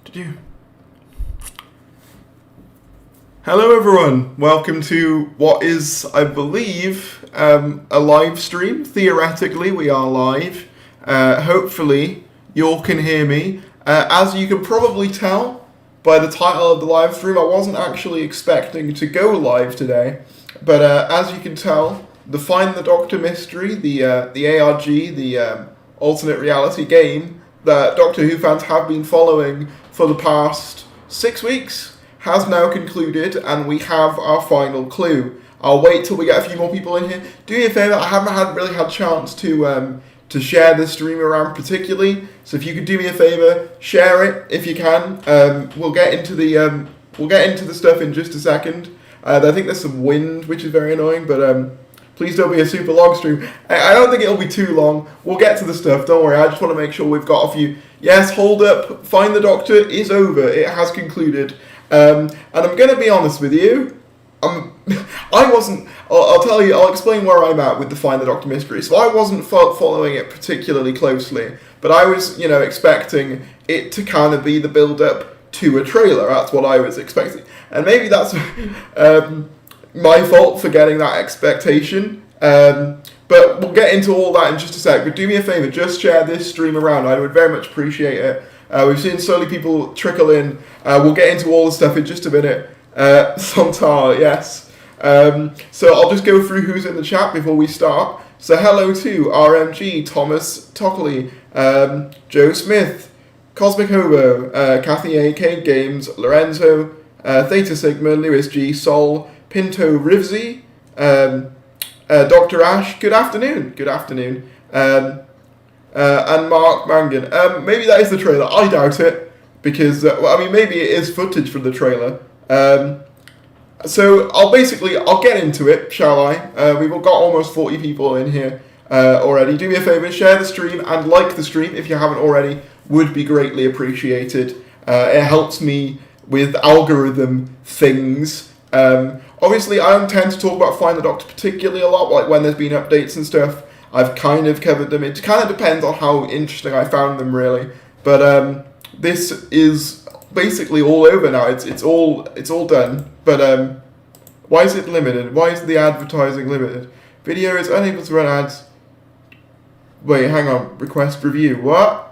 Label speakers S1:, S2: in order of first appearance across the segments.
S1: Did you? Hello everyone, welcome to what is, I believe, a live stream. Theoretically, we are live. Hopefully, you all can hear me. As you can probably tell by the title of the live stream, I wasn't actually expecting to go live today. But as you can tell, the Find the Doctor mystery, the ARG, the alternate reality game that Doctor Who fans have been following for the past 6 weeks, has now concluded, and we have our final clue. I'll wait till we get a few more people in here. Do me a favour, I haven't really had a chance to share this stream around particularly, so if you could do me a favour, share it if you can. We'll get into the stuff in just a second. I think there's some wind, which is very annoying, but please don't be a super long stream. I don't think it'll be too long. We'll get to the stuff, don't worry. I just want to make sure we've got a few. Yes, hold up. Find the Doctor is over. It has concluded. And I'm going to be honest with you. I wasn't. I'll tell you. I'll explain where I'm at with the Find the Doctor mystery. So I wasn't following it particularly closely, but I was, expecting it to kind of be the build-up to a trailer. That's what I was expecting, and maybe that's my fault for getting that expectation. But we'll get into all that in just a sec. But do me a favour, just share this stream around. I would very much appreciate it. We've seen slowly people trickle in. We'll get into all the stuff in just a minute. Sontar, yes. So I'll just go through who's in the chat before we start. So hello to RMG, Thomas Tockley, Joe Smith, Cosmic Hobo, Kathy A, Cade Games, Lorenzo, Theta Sigma, Lewis G, Sol, Pinto Rivsey, Dr. Ash, good afternoon. And Mark Mangan. Maybe that is the trailer. I doubt it, because, maybe it is footage from the trailer. So I'll get into it, shall I? We've got almost 40 people in here already. Do me a favour, share the stream and like the stream if you haven't already. Would be greatly appreciated. It helps me with algorithm things. Obviously, I don't tend to talk about Find the Doctor particularly a lot, like when there's been updates and stuff. I've kind of covered them. It kind of depends on how interesting I found them, really. But this is basically all over now. It's all done. But why is it limited? Why is the advertising limited? Video is unable to run ads. Wait, hang on. Request review. What?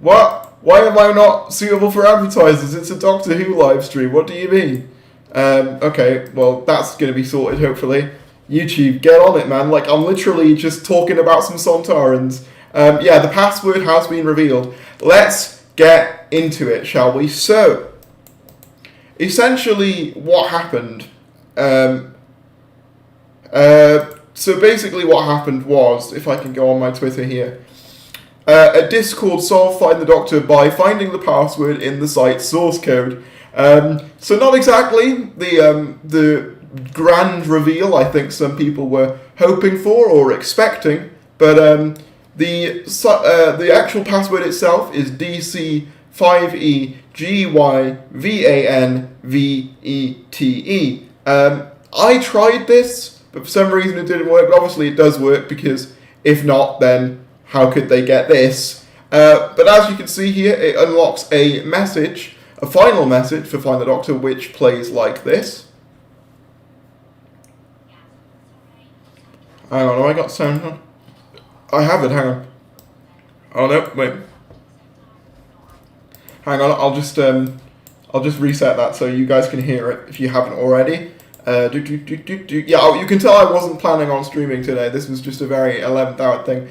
S1: Why am I not suitable for advertisers? It's a Doctor Who live stream. What do you mean? Okay, well, that's going to be sorted, hopefully. YouTube, get on it, man. Like, I'm literally just talking about some Sontarans. Yeah, the password has been revealed. Let's get into it, shall we? So, essentially, what happened? So basically what happened was, if I can go on my Twitter here, a Discord solved Find the Doctor by finding the password in the site's source code. So not exactly the grand reveal I think some people were hoping for or expecting, but the actual password itself is DC5EGYVANVETE. I tried this, but for some reason it didn't work. But obviously it does work, because if not, then how could they get this? But as you can see here, it unlocks a message, a final message for Find the Doctor, which plays like this. Hang on, have I got sound on? I have it, hang on. Oh no, wait. Hang on, I'll just reset that so you guys can hear it if you haven't already. Yeah, you can tell I wasn't planning on streaming today. This was just a very 11th hour thing.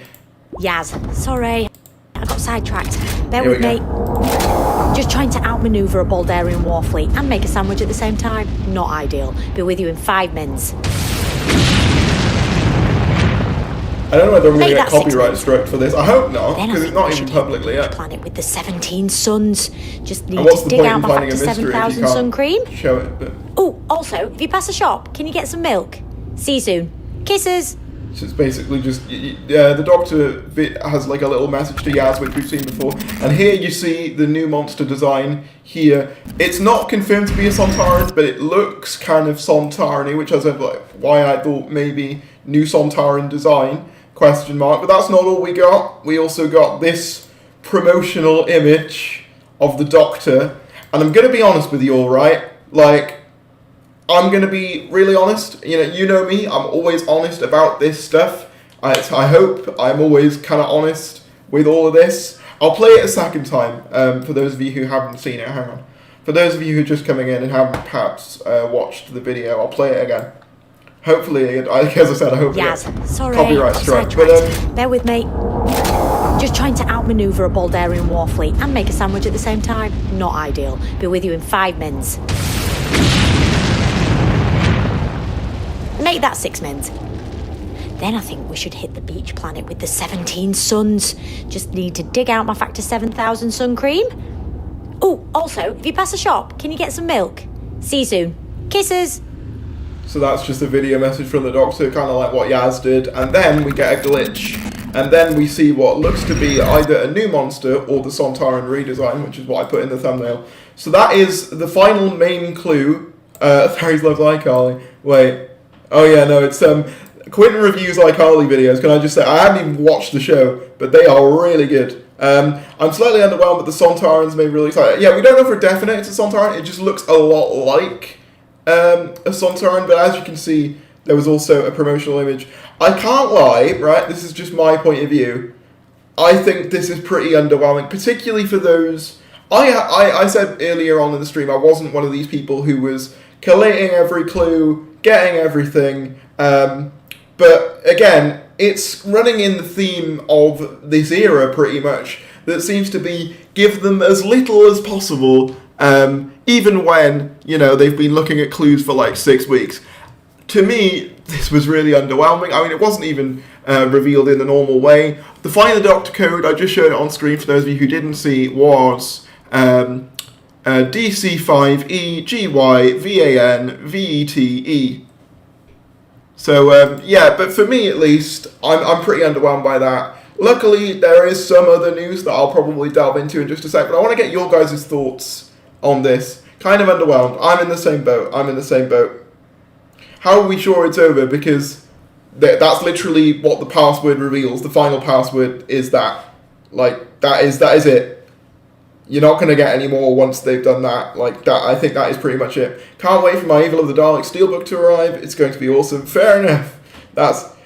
S2: Yaz, sorry. I got sidetracked. Bear with me. Just trying to outmaneuver a Baldarian war fleet and make a sandwich at the same time. Not ideal. Be with you in 5 minutes.
S1: I don't know whether I'm going to get copyright struck for this. I hope not, because it's not even publicly up.
S2: Planet with the 17 suns. Just need to dig out my factor 7,000 sun cream.
S1: Show it. But...
S2: Oh, also, if you pass the shop, can you get some milk? See you soon. Kisses.
S1: So it's basically just, the Doctor has like a little message to Yaz, which we've seen before. And here you see the new monster design here. It's not confirmed to be a Sontaran, but it looks kind of Sontaran-y, which is like why I thought maybe new Sontaran design, ? But that's not all we got. We also got this promotional image of the Doctor, and I'm going to be honest with you all, right? Like, I'm going to be really honest. You know me, I'm always honest about this stuff. I hope I'm always kind of honest with all of this. I'll play it a second time, for those of you who haven't seen it. Hang on. For those of you who are just coming in and haven't perhaps watched the video, I'll play it again. Hopefully, as I said, I hope
S2: sorry,
S1: copyright strike.
S2: But bear with me. Just trying to outmaneuver a Baldarian war fleet and make a sandwich at the same time. Not ideal. Be with you in 5 minutes. Make that 6 minutes. Then I think we should hit the beach planet with the 17 suns. Just need to dig out my factor 7,000 sun cream. Oh, also, if you pass a shop, can you get some milk? See you soon. Kisses.
S1: So that's just a video message from the Doctor, kind of like what Yaz did. And then we get a glitch. And then we see what looks to be either a new monster or the Sontaran redesign, which is what I put in the thumbnail. So that is the final main clue. Harry's loves iCarly. Wait. Oh yeah, no, it's Quentin reviews iCarly videos. Can I just say, I haven't even watched the show, but they are really good. I'm slightly underwhelmed, but the Sontarans made me really excited. Yeah, we don't know for definite it's a Sontaran. It just looks a lot like a Sontaran, but as you can see, there was also a promotional image. I can't lie, right? This is just my point of view. I think this is pretty underwhelming, particularly for those... I said earlier on in the stream, I wasn't one of these people who was collating every clue, getting everything, but again, it's running in the theme of this era pretty much, that seems to be give them as little as possible, even when, they've been looking at clues for like 6 weeks. To me, this was really underwhelming. I mean, it wasn't even revealed in the normal way. The Find the Doctor code, I just showed it on screen for those of you who didn't see, was DC5EGYVANVETE. So, yeah, but for me at least, I'm pretty underwhelmed by that. Luckily, there is some other news that I'll probably delve into in just a sec, but I want to get your guys' thoughts on this. Kind of underwhelmed. I'm in the same boat. How are we sure it's over? Because that's literally what the password reveals. The final password is that. Like, that is it. You're not going to get any more once they've done that. Like, that, I think that is pretty much it. Can't wait for my Evil of the Dalek Steelbook to arrive. It's going to be awesome. Fair enough.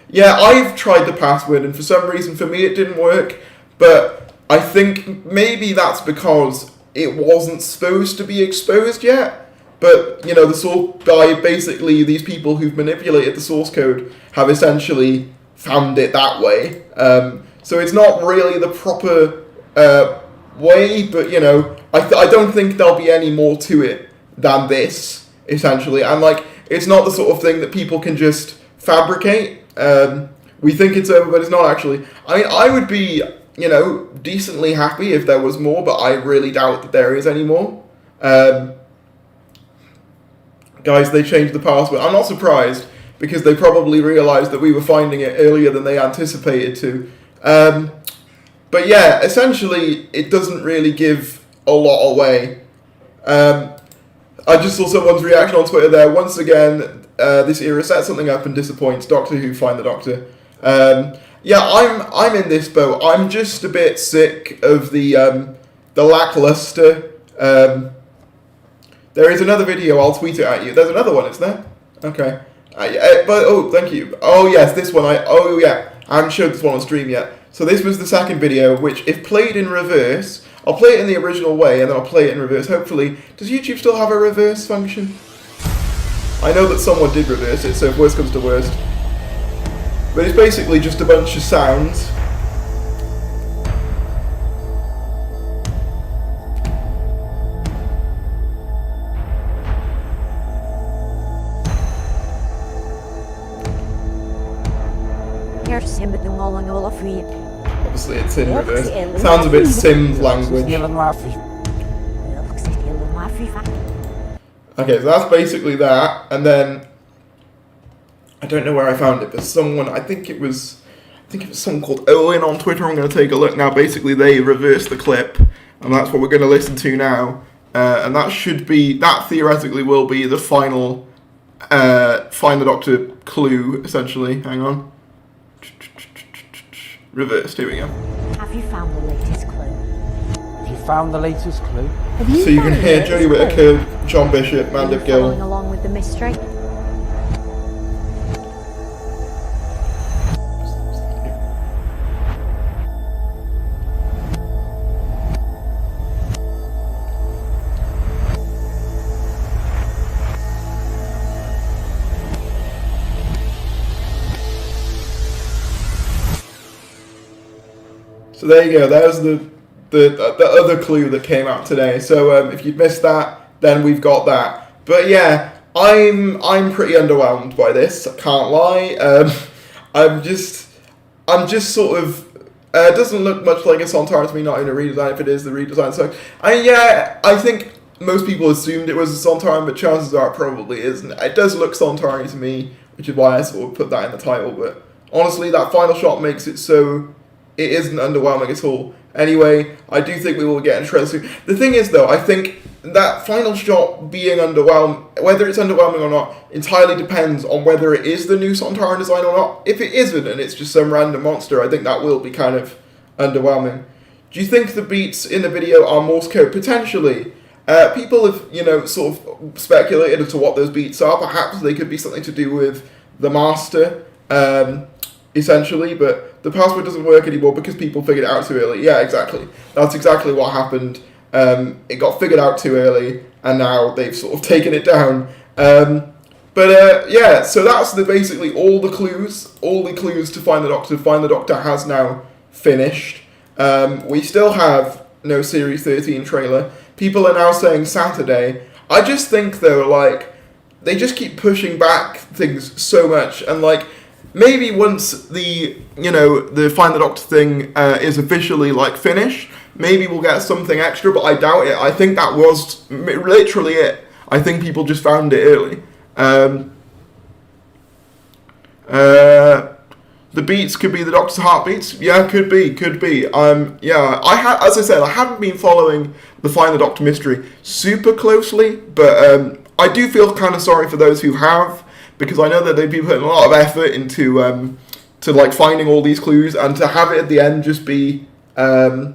S1: Yeah, I've tried the password, and for some reason, for me, it didn't work. But I think maybe that's because it wasn't supposed to be exposed yet. But, the source guy, basically, these people who've manipulated the source code have essentially found it that way. So it's not really the proper way, but, I don't think there'll be any more to it than this, essentially. And, it's not the sort of thing that people can just fabricate. We think it's over, but it's not actually. I mean, I would be, decently happy if there was more, but I really doubt that there is any more. Guys, they changed the password. I'm not surprised, because they probably realised that we were finding it earlier than they anticipated to. But yeah, essentially, it doesn't really give a lot away. I just saw someone's reaction on Twitter there. Once again, this era sets something up and disappoints. Doctor Who, Find the Doctor. Yeah, I'm in this boat. I'm just a bit sick of the lackluster. There is another video. I'll tweet it at you. There's another one, isn't there? Okay. Thank you. Oh yes, this one. I haven't showed this one on stream yet. So this was the second video, which, if played in reverse, I'll play it in the original way, and then I'll play it in reverse. Hopefully, does YouTube still have a reverse function? I know that someone did reverse it, so if worst comes to worst. But it's basically just a bunch of sounds. Obviously it's in reverse. Sounds a bit Sims language. Okay, so that's basically that, and then I don't know where I found it, but someone, I think it was someone called Owen on Twitter. I'm going to take a look now. Basically, they reversed the clip, and that's what we're going to listen to now. And that theoretically will be the final Find the Doctor clue, essentially. Hang on. Reversed, here we go.
S2: Have you found the latest clue?
S3: found the latest clue?
S2: Have you
S1: So you can
S2: found
S1: hear
S2: it?
S1: Jodie Whittaker, John Bishop,
S2: Are you
S1: Mandip Gill.
S2: following along with the mystery?
S1: So there you go. There's the other clue that came out today. So if you'd missed that, then we've got that. But yeah, I'm pretty underwhelmed by this. I can't lie. I'm just sort of. It doesn't look much like a Sontaran to me. Not in a redesign. If it is the redesign, so I think most people assumed it was a Sontaran, but chances are it probably isn't. It does look Sontaran to me, which is why I sort of put that in the title. But honestly, that final shot makes it so it isn't underwhelming at all. Anyway, I do think we will get into trailer soon. The thing is, though, I think that final shot being underwhelming, whether it's underwhelming or not, entirely depends on whether it is the new Sontaran design or not. If it isn't, and it's just some random monster, I think that will be kind of underwhelming. Do you think the beats in the video are Morse code? Potentially. People have, sort of speculated as to what those beats are. Perhaps they could be something to do with the master, essentially, but the password doesn't work anymore because people figured it out too early. Yeah, exactly. That's exactly what happened. It got figured out too early, and now they've sort of taken it down. Yeah, so that's basically all the clues to find the Doctor. Find the Doctor has now finished. We still have no Series 13 trailer. People are now saying Saturday. I just think, though, they just keep pushing back things so much, and, maybe once the Find the Doctor thing is officially, finished, maybe we'll get something extra, but I doubt it. I think that was literally it. I think people just found it early. The beats could be the Doctor's heartbeats. Yeah, could be. As I said, I haven't been following the Find the Doctor mystery super closely, but I do feel kind of sorry for those who have, because I know that they've been putting a lot of effort into finding all these clues, and to have it at the end just be that,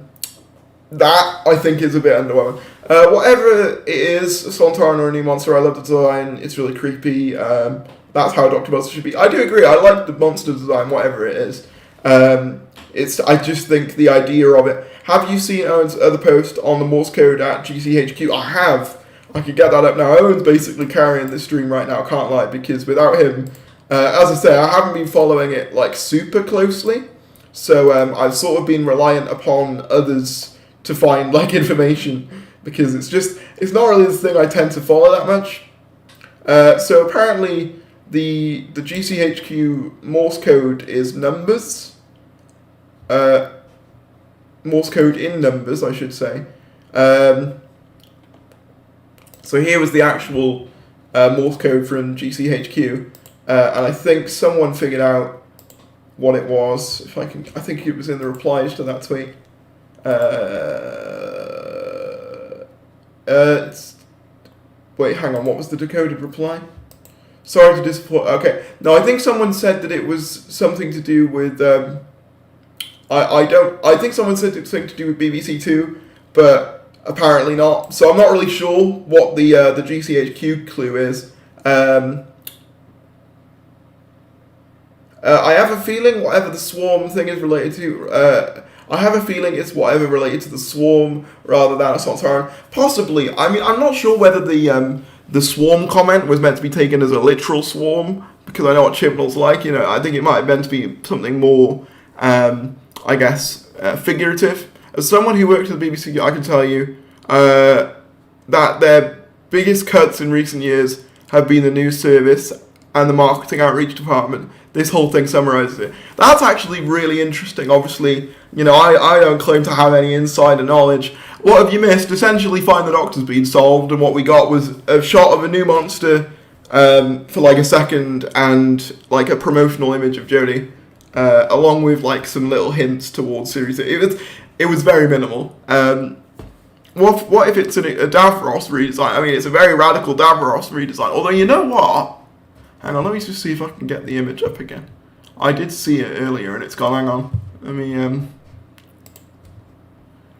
S1: I think, is a bit underwhelming. Whatever it is, Sontaran or a new monster, I love the design. It's really creepy. That's how Doctor Monster should be. I do agree. I like the monster design, whatever it is. I just think the idea of it. Have you seen Owen's other post on the Morse code at GCHQ? I have. I could get that up now. Owen's basically carrying the stream right now. Can't lie, because without him, as I say, I haven't been following it super closely. So I've sort of been reliant upon others to find information, because it's not really the thing I tend to follow that much. So apparently the GCHQ Morse code is numbers. Morse code in numbers, I should say. So here was the actual Morse code from GCHQ, and I think someone figured out what it was. I think it was in the replies to that tweet. Wait, hang on. What was the decoded reply? Sorry to disappoint. Okay, no, I think someone said that it was something to do with. I think someone said it was something to do with BBC Two, but apparently not. So I'm not really sure what the GCHQ clue is. I have a feeling whatever the swarm thing is related to. I have a feeling it's whatever related to the swarm rather than a Sontaran. Possibly. I mean, I'm not sure whether the swarm comment was meant to be taken as a literal swarm, because I know what Chibnall's like. I think it might have meant to be something more, figurative. As someone who worked at the BBC, I can tell you that their biggest cuts in recent years have been the news service and the marketing outreach department. This whole thing summarizes it. That's actually really interesting. Obviously, I don't claim to have any insider knowledge. What have you missed? Essentially, Find the Doctor's been solved, and what we got was a shot of a new monster for a second, and a promotional image of Jodie, along with some little hints towards series. It was very minimal. What if it's a Davros redesign? I mean, it's a very radical Davros redesign. Although, you know what? Hang on, let me just see if I can get the image up again. I did see it earlier and it's gone. Hang on. Let me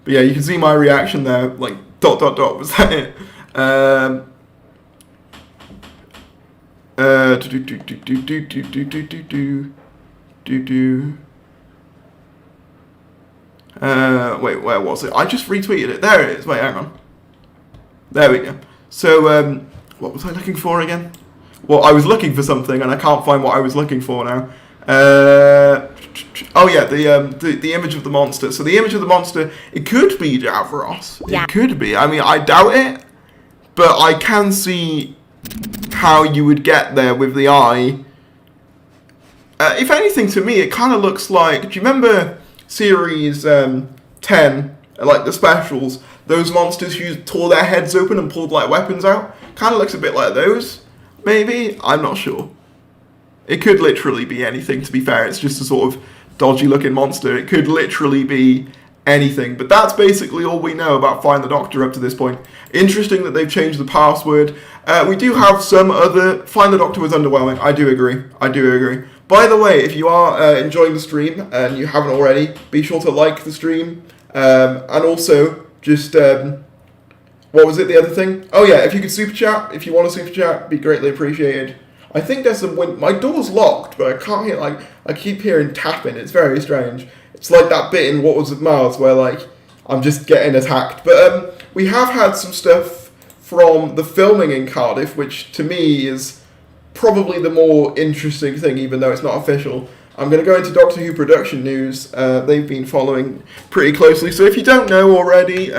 S1: But yeah, you can see my reaction there, like, ... was that it? Wait, where was it? I just retweeted it. There it is. Wait, hang on. There we go. So, what was I looking for again? Well, I was looking for something, and I can't find what I was looking for now. Oh yeah, the image of the monster. So the image of the monster, it could be Davros.
S2: Yeah.
S1: It could be. I mean, I doubt it, but I can see how you would get there with the eye. If anything, to me, it kind of looks like... Do you remember Series 10, like the specials? Those monsters who tore their heads open and pulled, like, weapons out? Kind of looks a bit like those, maybe? I'm not sure. It could literally be anything, to be fair. It's just a sort of dodgy-looking monster. It could literally be anything. But that's basically all we know about Find the Doctor up to this point. Interesting that they've changed the password. We do have some other... Find the Doctor was underwhelming. I do agree. By the way, if you are enjoying the stream and you haven't already, be sure to like the stream. And also, just... what was it, the other thing? Oh yeah, if you could super chat, if you want to super chat, be greatly appreciated. I think there's some wind. My door's locked, but I can't hear, like, I keep hearing tapping. It's very strange. It's like that bit in What Was It Mars where, like, I'm just getting attacked. But we have had some stuff from the filming in Cardiff, which to me is probably the more interesting thing, even though it's not official. I'm going to go into Doctor Who production news. They've been following pretty closely. So if you don't know already,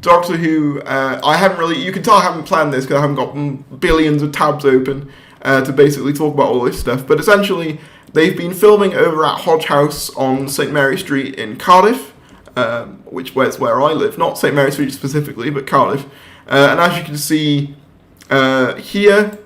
S1: Doctor Who, I haven't really, you can tell I haven't planned this because I haven't got billions of tabs open to basically talk about all this stuff. But essentially, they've been filming over at Hodge House on St Mary Street in Cardiff, which is where I live. Not St Mary Street specifically, but Cardiff. And as you can see here,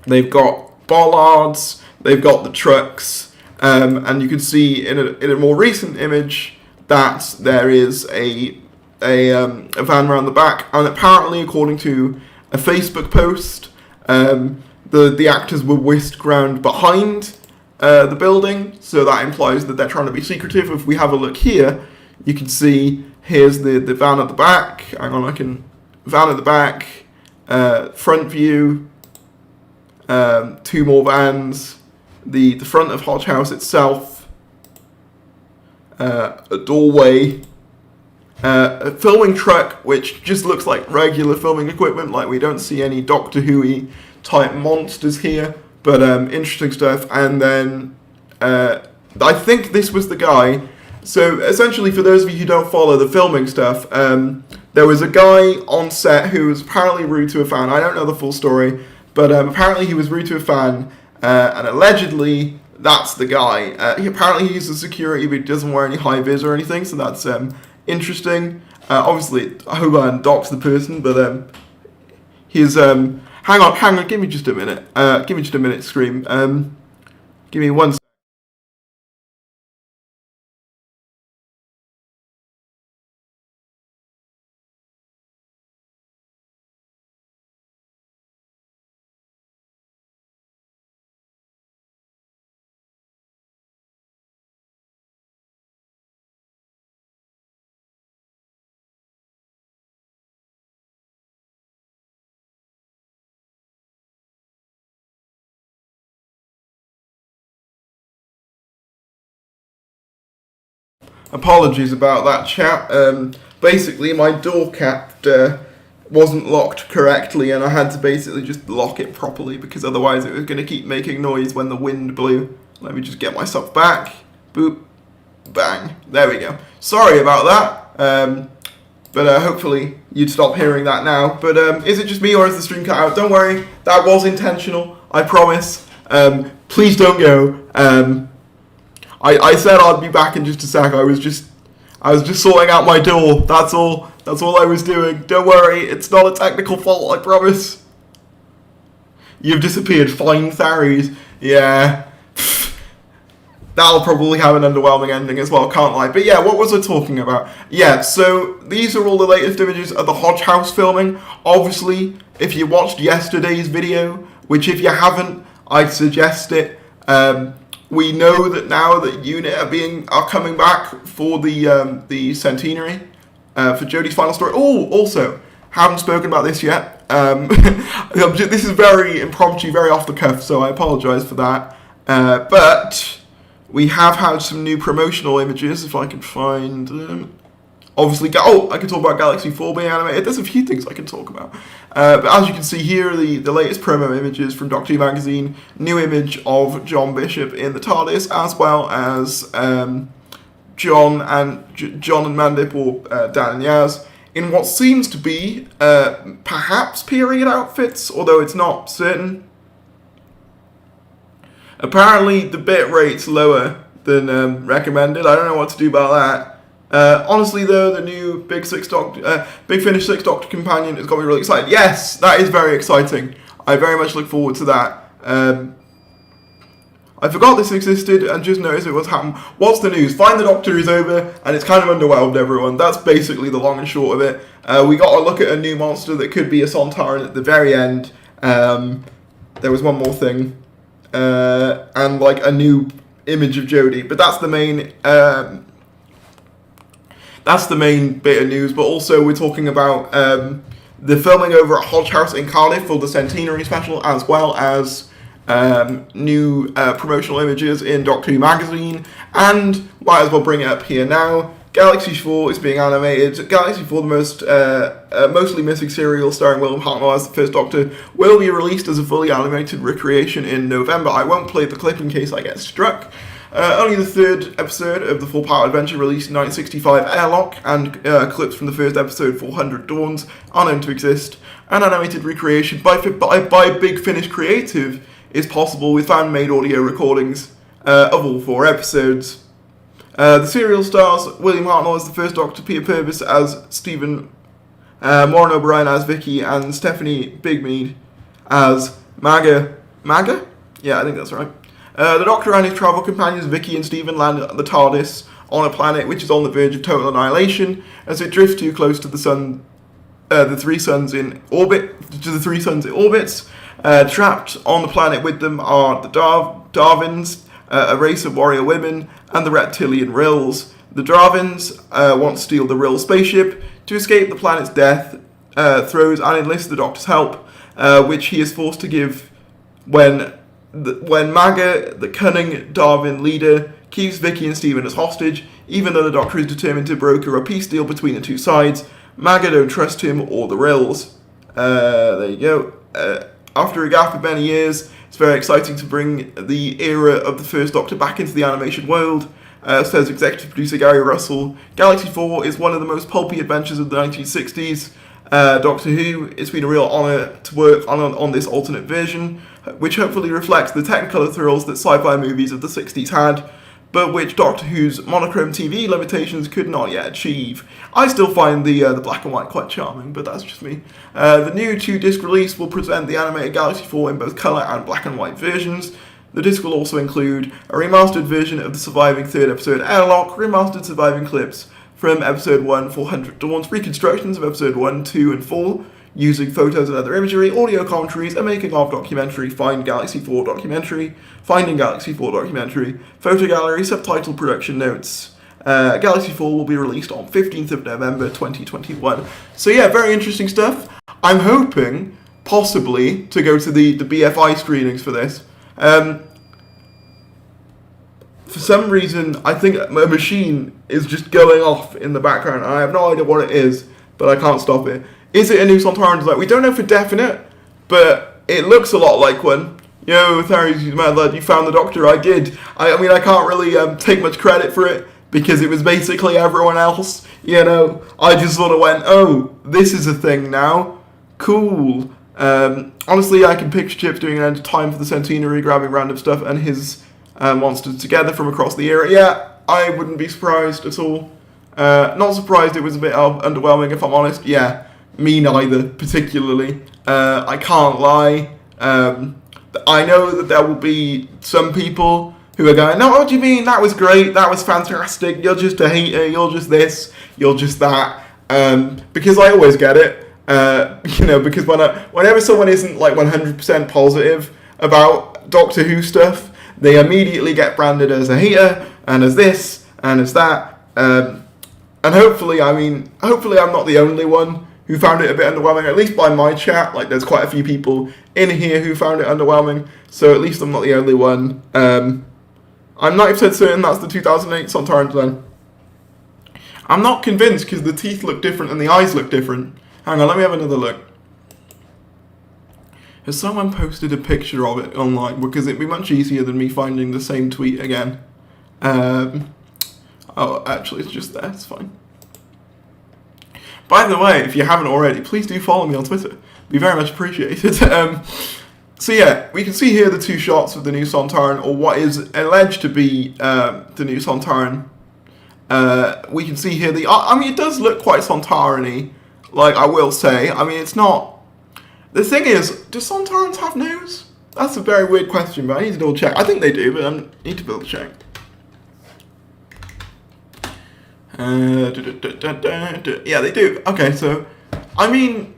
S1: they've got bollards, they've got the trucks, and you can see in a more recent image that there is a van around the back, and apparently, according to a Facebook post, the actors were whisked round behind the building, so that implies that they're trying to be secretive. If we have a look here, you can see here's the van at the back. Hang on, van at the back, front view, two more vans, the front of Hodge House itself, a doorway, a filming truck, which just looks like regular filming equipment, like we don't see any Doctor Who-y type monsters here, but interesting stuff. And then I think this was the guy. So essentially, for those of you who don't follow the filming stuff, there was a guy on set who was apparently rude to a fan. I don't know the full story, but apparently he was rude to a fan, and allegedly that's the guy. Apparently he's a security, but he doesn't wear any high vis or anything, so that's interesting. Obviously, Hoban docks the person, but he's hang on, give me just a minute, Scream. Give me 1 second. Apologies about that, chat. Basically, my door cap wasn't locked correctly, and I had to basically just lock it properly because otherwise it was going to keep making noise when the wind blew. Let me just get myself back. Boop. Bang. There we go. Sorry about that. But hopefully you'd stop hearing that now. But is it just me or is the stream cut out? Don't worry. That was intentional. I promise. Please don't go. I said I'd be back in just a sec. I was just sorting out my door. That's all I was doing. Don't worry, it's not a technical fault, I promise. You've disappeared. Fine theories. Yeah. That'll probably have an underwhelming ending as well, can't lie. But yeah, what was I talking about? Yeah, so these are all the latest images of the Hodge House filming. Obviously, if you watched yesterday's video, which if you haven't, I'd suggest it. We know that now that UNIT are coming back for the centenary for Jodie's final story. Oh, also, haven't spoken about this yet. This is very impromptu, very off the cuff, so I apologise for that. But we have had some new promotional images, if I can find them. Obviously, I can talk about Galaxy 4 being animated. There's a few things I can talk about. But as you can see here, the latest promo images from Doctor Who magazine. New image of John Bishop in the TARDIS, as well as John and Mandip, or Dan and Yaz, in what seems to be perhaps period outfits, although it's not certain. Apparently, the bit rate's lower than recommended. I don't know what to do about that. Honestly, though, the new Big Finish 6 Doctor companion has got me really excited. Yes, that is very exciting. I very much look forward to that. I forgot this existed and just noticed it was happening. What's the news? Find the Doctor is over, and it's kind of underwhelmed everyone. That's basically the long and short of it. We got to look at a new monster that could be a Sontaran at the very end. There was one more thing. And like a new image of Jodie. But that's the main... That's the main bit of news, but also we're talking about the filming over at Hodge House in Cardiff for the Centenary special, as well as new promotional images in Doctor Who magazine, and might as well bring it up here now. Galaxy 4 is being animated. Galaxy 4, the mostly missing serial starring William Hartnell as the First Doctor, will be released as a fully animated recreation in November. I won't play the clip in case I get struck. Only the third episode of the full-power adventure released in 1965, Airlock, and clips from the first episode, 400 Dawns, are known to exist. An animated recreation by Big Finish Creative is possible with fan-made audio recordings of all 4 episodes. The serial stars William Hartnell as the First Doctor, Peter Purvis as Stephen, Maureen O'Brien as Vicky, and Stephanie Bigmead as Maga? Yeah, I think that's right. The Doctor and his travel companions Vicky and Stephen land at the TARDIS on a planet which is on the verge of total annihilation as it drifts too close to the sun, the three suns it orbits. Trapped on the planet with them are the Darwins, a race of warrior women, and the reptilian Rills. The Darwins want to steal the Rill spaceship to escape the planet's death throes and enlist the Doctor's help, which he is forced to give when Maga, the cunning Darwin leader, keeps Vicky and Stephen as hostage. Even though the Doctor is determined to broker a peace deal between the two sides, Maga don't trust him or the Rills. There you go. After a gap of many years, it's very exciting to bring the era of the First Doctor back into the animation world, says executive producer Gary Russell. Galaxy 4 is one of the most pulpy adventures of the 1960s. Doctor Who, it's been a real honour to work on this alternate version, which hopefully reflects the technicolor thrills that sci-fi movies of the 60s had, but which Doctor Who's monochrome TV limitations could not yet achieve. I still find the black and white quite charming, but that's just me. The new 2-disc release will present the animated Galaxy 4 in both colour and black and white versions. The disc will also include a remastered version of the surviving 3rd episode Airlock, remastered surviving clips from episode 1, 400 Dawns, reconstructions of episode 1, 2 and 4, using photos and other imagery, audio commentaries, a making-of documentary, Finding Galaxy 4 documentary, photo gallery, subtitle production notes. Galaxy 4 will be released on 15th of November 2021. So yeah, very interesting stuff. I'm hoping, possibly, to go to the BFI screenings for this. For some reason, I think a machine is just going off in the background. I have no idea what it is, but I can't stop it. Is it a new Sontaran design? We don't know for definite, but it looks a lot like one. Yo, Tharies, you mad lad, you found the Doctor. I did. I mean, I can't really take much credit for it, because it was basically everyone else. You know, I just sort of went, oh, this is a thing now. Cool. Honestly, I can picture Chips doing an end of time for the centenary, grabbing random stuff and his monsters together from across the era. Yeah, I wouldn't be surprised at all. Not surprised it was a bit underwhelming, if I'm honest. Yeah, me neither, particularly. I can't lie. I know that there will be some people who are going, no, what do you mean? That was great. That was fantastic. You're just a hater. You're just this. You're just that. Because I always get it. Because whenever someone isn't like 100% positive about Doctor Who stuff, they immediately get branded as a hater, and as this, and as that. And hopefully I'm not the only one who found it a bit underwhelming, at least by my chat. Like, there's quite a few people in here who found it underwhelming, so at least I'm not the only one. I'm 90% certain that's the 2008 Sontaran design. I'm not convinced because the teeth look different and the eyes look different. Hang on, let me have another look. Has someone posted a picture of it online? Because it'd be much easier than me finding the same tweet again. Oh, actually, it's just there. It's fine. By the way, if you haven't already, please do follow me on Twitter. Be very much appreciated. So yeah, we can see here the two shots of the new Sontaran, or what is alleged to be the new Sontaran. We can see here it does look quite Sontaran-y, like, I will say. I mean, it's not... The thing is, do Sontarans have nose? That's a very weird question, but I need to double check. I think they do, but I need to double check. Yeah, they do. Okay, so, I mean,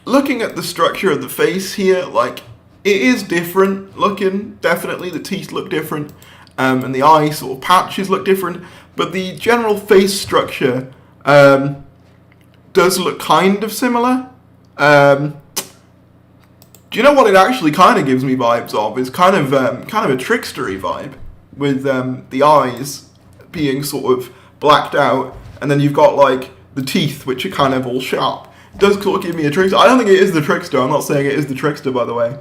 S1: looking at the structure of the face here, like, it is different looking, definitely. The teeth look different, and the eye sort of patches look different, but the general face structure does look kind of similar. Do you know what it actually kind of gives me vibes of? It's kind of a trickstery vibe, with the eyes being sort of blacked out, and then you've got like the teeth, which are kind of all sharp. It does sort of give me a trickster. I don't think it is the trickster. I'm not saying it is the trickster, by the way.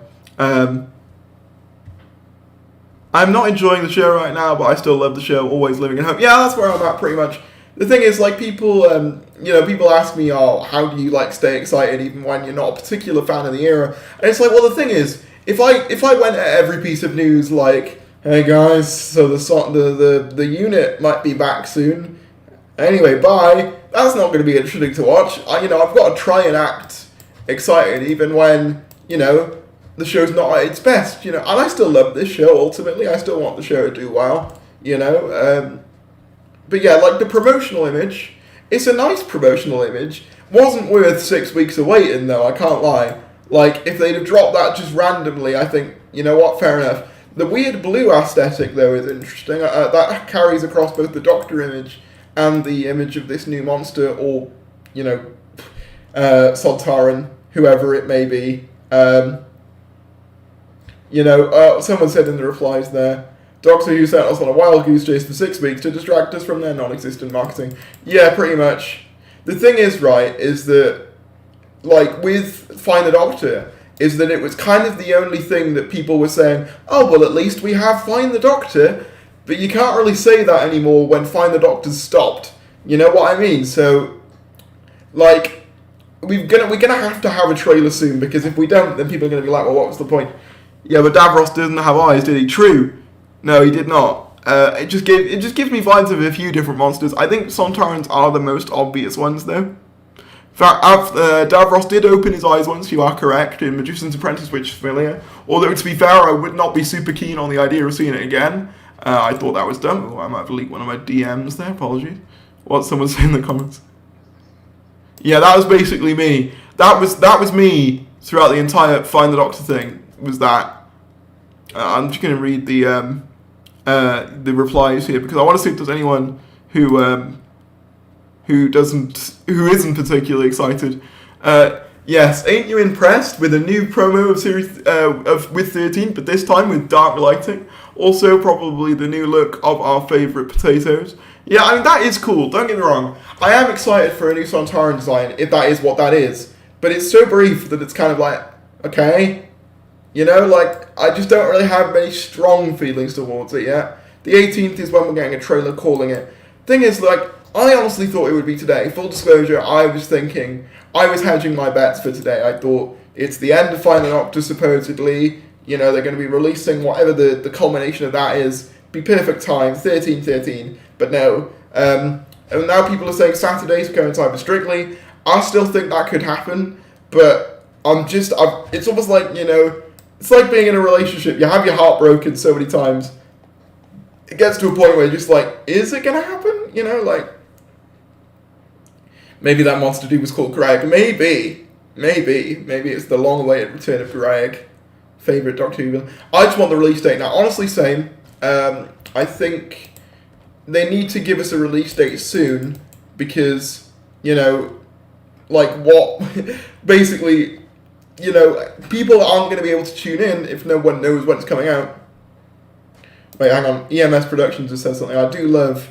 S1: I'm not enjoying the show right now, but I still love the show. Always living at home. Yeah, that's where I'm at pretty much. The thing is, like, people ask me, oh, how do you like stay excited even when you're not a particular fan of the era? And it's like, well, the thing is, if I went at every piece of news like, hey guys, so the unit might be back soon. Anyway, bye. That's not going to be interesting to watch. I've got to try and act excited even when the show's not at its best. And I still love this show. Ultimately, I still want the show to do well. But yeah, like the promotional image, it's a nice promotional image. Wasn't worth 6 weeks of waiting though, I can't lie. Like, if they'd have dropped that just randomly, I think, you know what, fair enough. The weird blue aesthetic though is interesting. That carries across both the Doctor image and the image of this new monster, or, Sontaran, whoever it may be. Someone said in the replies there, Doctor Who sent us on a wild goose chase for 6 weeks to distract us from their non-existent marketing. Yeah, pretty much. The thing is, right, is that, like, with Find the Doctor, is that it was kind of the only thing that people were saying, oh, well, at least we have Find the Doctor, but you can't really say that anymore when Find the Doctor's stopped. You know what I mean? So, like, we're gonna have to have a trailer soon, because if we don't, then people are gonna be like, well, what was the point? Yeah, but Davros didn't have eyes, did he? True. No, he did not. It just gives me vibes of a few different monsters. I think Sontarans are the most obvious ones, though. In fact, Davros did open his eyes once, you are correct, in Magician's Apprentice, which is familiar. Although, to be fair, I would not be super keen on the idea of seeing it again. I thought that was dumb. Oh, I might have leaked one of my DMs there, apologies. What's someone saying in the comments? Yeah, that was basically me. That was me throughout the entire Find the Doctor thing, was that. I'm just going to read the replies here, because I want to see if there's anyone who isn't particularly excited. Yes, ain't you impressed with a new promo of series with 13, but this time with dark lighting? Also, probably the new look of our favourite potatoes. Yeah, I mean, that is cool, don't get me wrong. I am excited for a new Sontaran design, if that is what that is. But it's so brief that it's kind of like, okay. I just don't really have many strong feelings towards it yet. The 18th is when we're getting a trailer calling it. Thing is, I honestly thought it would be today. Full disclosure, I was hedging my bets for today. I thought it's the end of Find the Doctor, supposedly. They're going to be releasing whatever the culmination of that is. Be perfect time, 13/13. But no. And now people are saying Saturdays coincide with Strictly. I still think that could happen. But it's almost like, it's like being in a relationship. You have your heart broken so many times. It gets to a point where you're just like, is it going to happen? Maybe that monster dude was called Greg. Maybe it's the long-awaited return of Greg. favourite Doctor Who villain. I just want the release date now. Honestly, same. I think they need to give us a release date soon because, you know, like what, basically, you know, people aren't going to be able to tune in if no one knows when it's coming out. Wait, hang on. EMS Productions has said something. I do love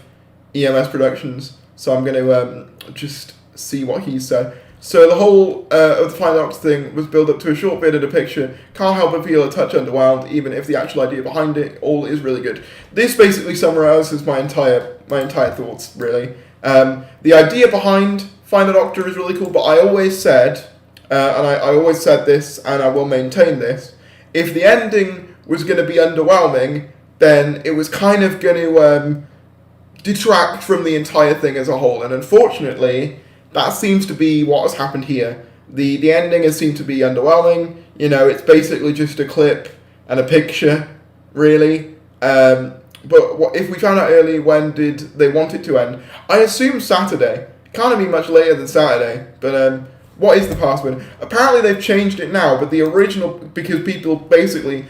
S1: EMS Productions, so I'm going to just see what he said. So the whole of the Final Doctor thing was built up to a short bit of the picture. Can't help but feel a touch underwhelmed, even if the actual idea behind it all is really good. This basically summarises my entire thoughts, really. The idea behind Final Doctor is really cool, but I always said, and I always said this, and I will maintain this, if the ending was going to be underwhelming, then it was kind of going to detract from the entire thing as a whole. And unfortunately, that seems to be what has happened here. The ending has seemed to be underwhelming. You know, it's basically just a clip and a picture, really. But if we found out early, when did they want it to end? I assume Saturday. It can't be much later than Saturday. But what is the password? Apparently they've changed it now, but the original, because people basically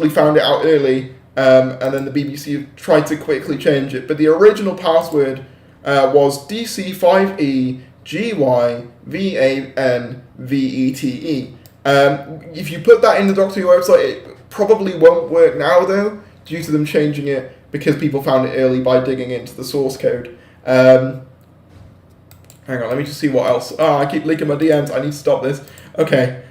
S1: found it out early, and then the BBC tried to quickly change it. But the original password was DC5EGYVANVETE. If you put that in the Doctor Who website, it probably won't work now, though, due to them changing it because people found it early by digging into the source code. Hang on, let me just see what else. I keep leaking my DMs. I need to stop this. Okay.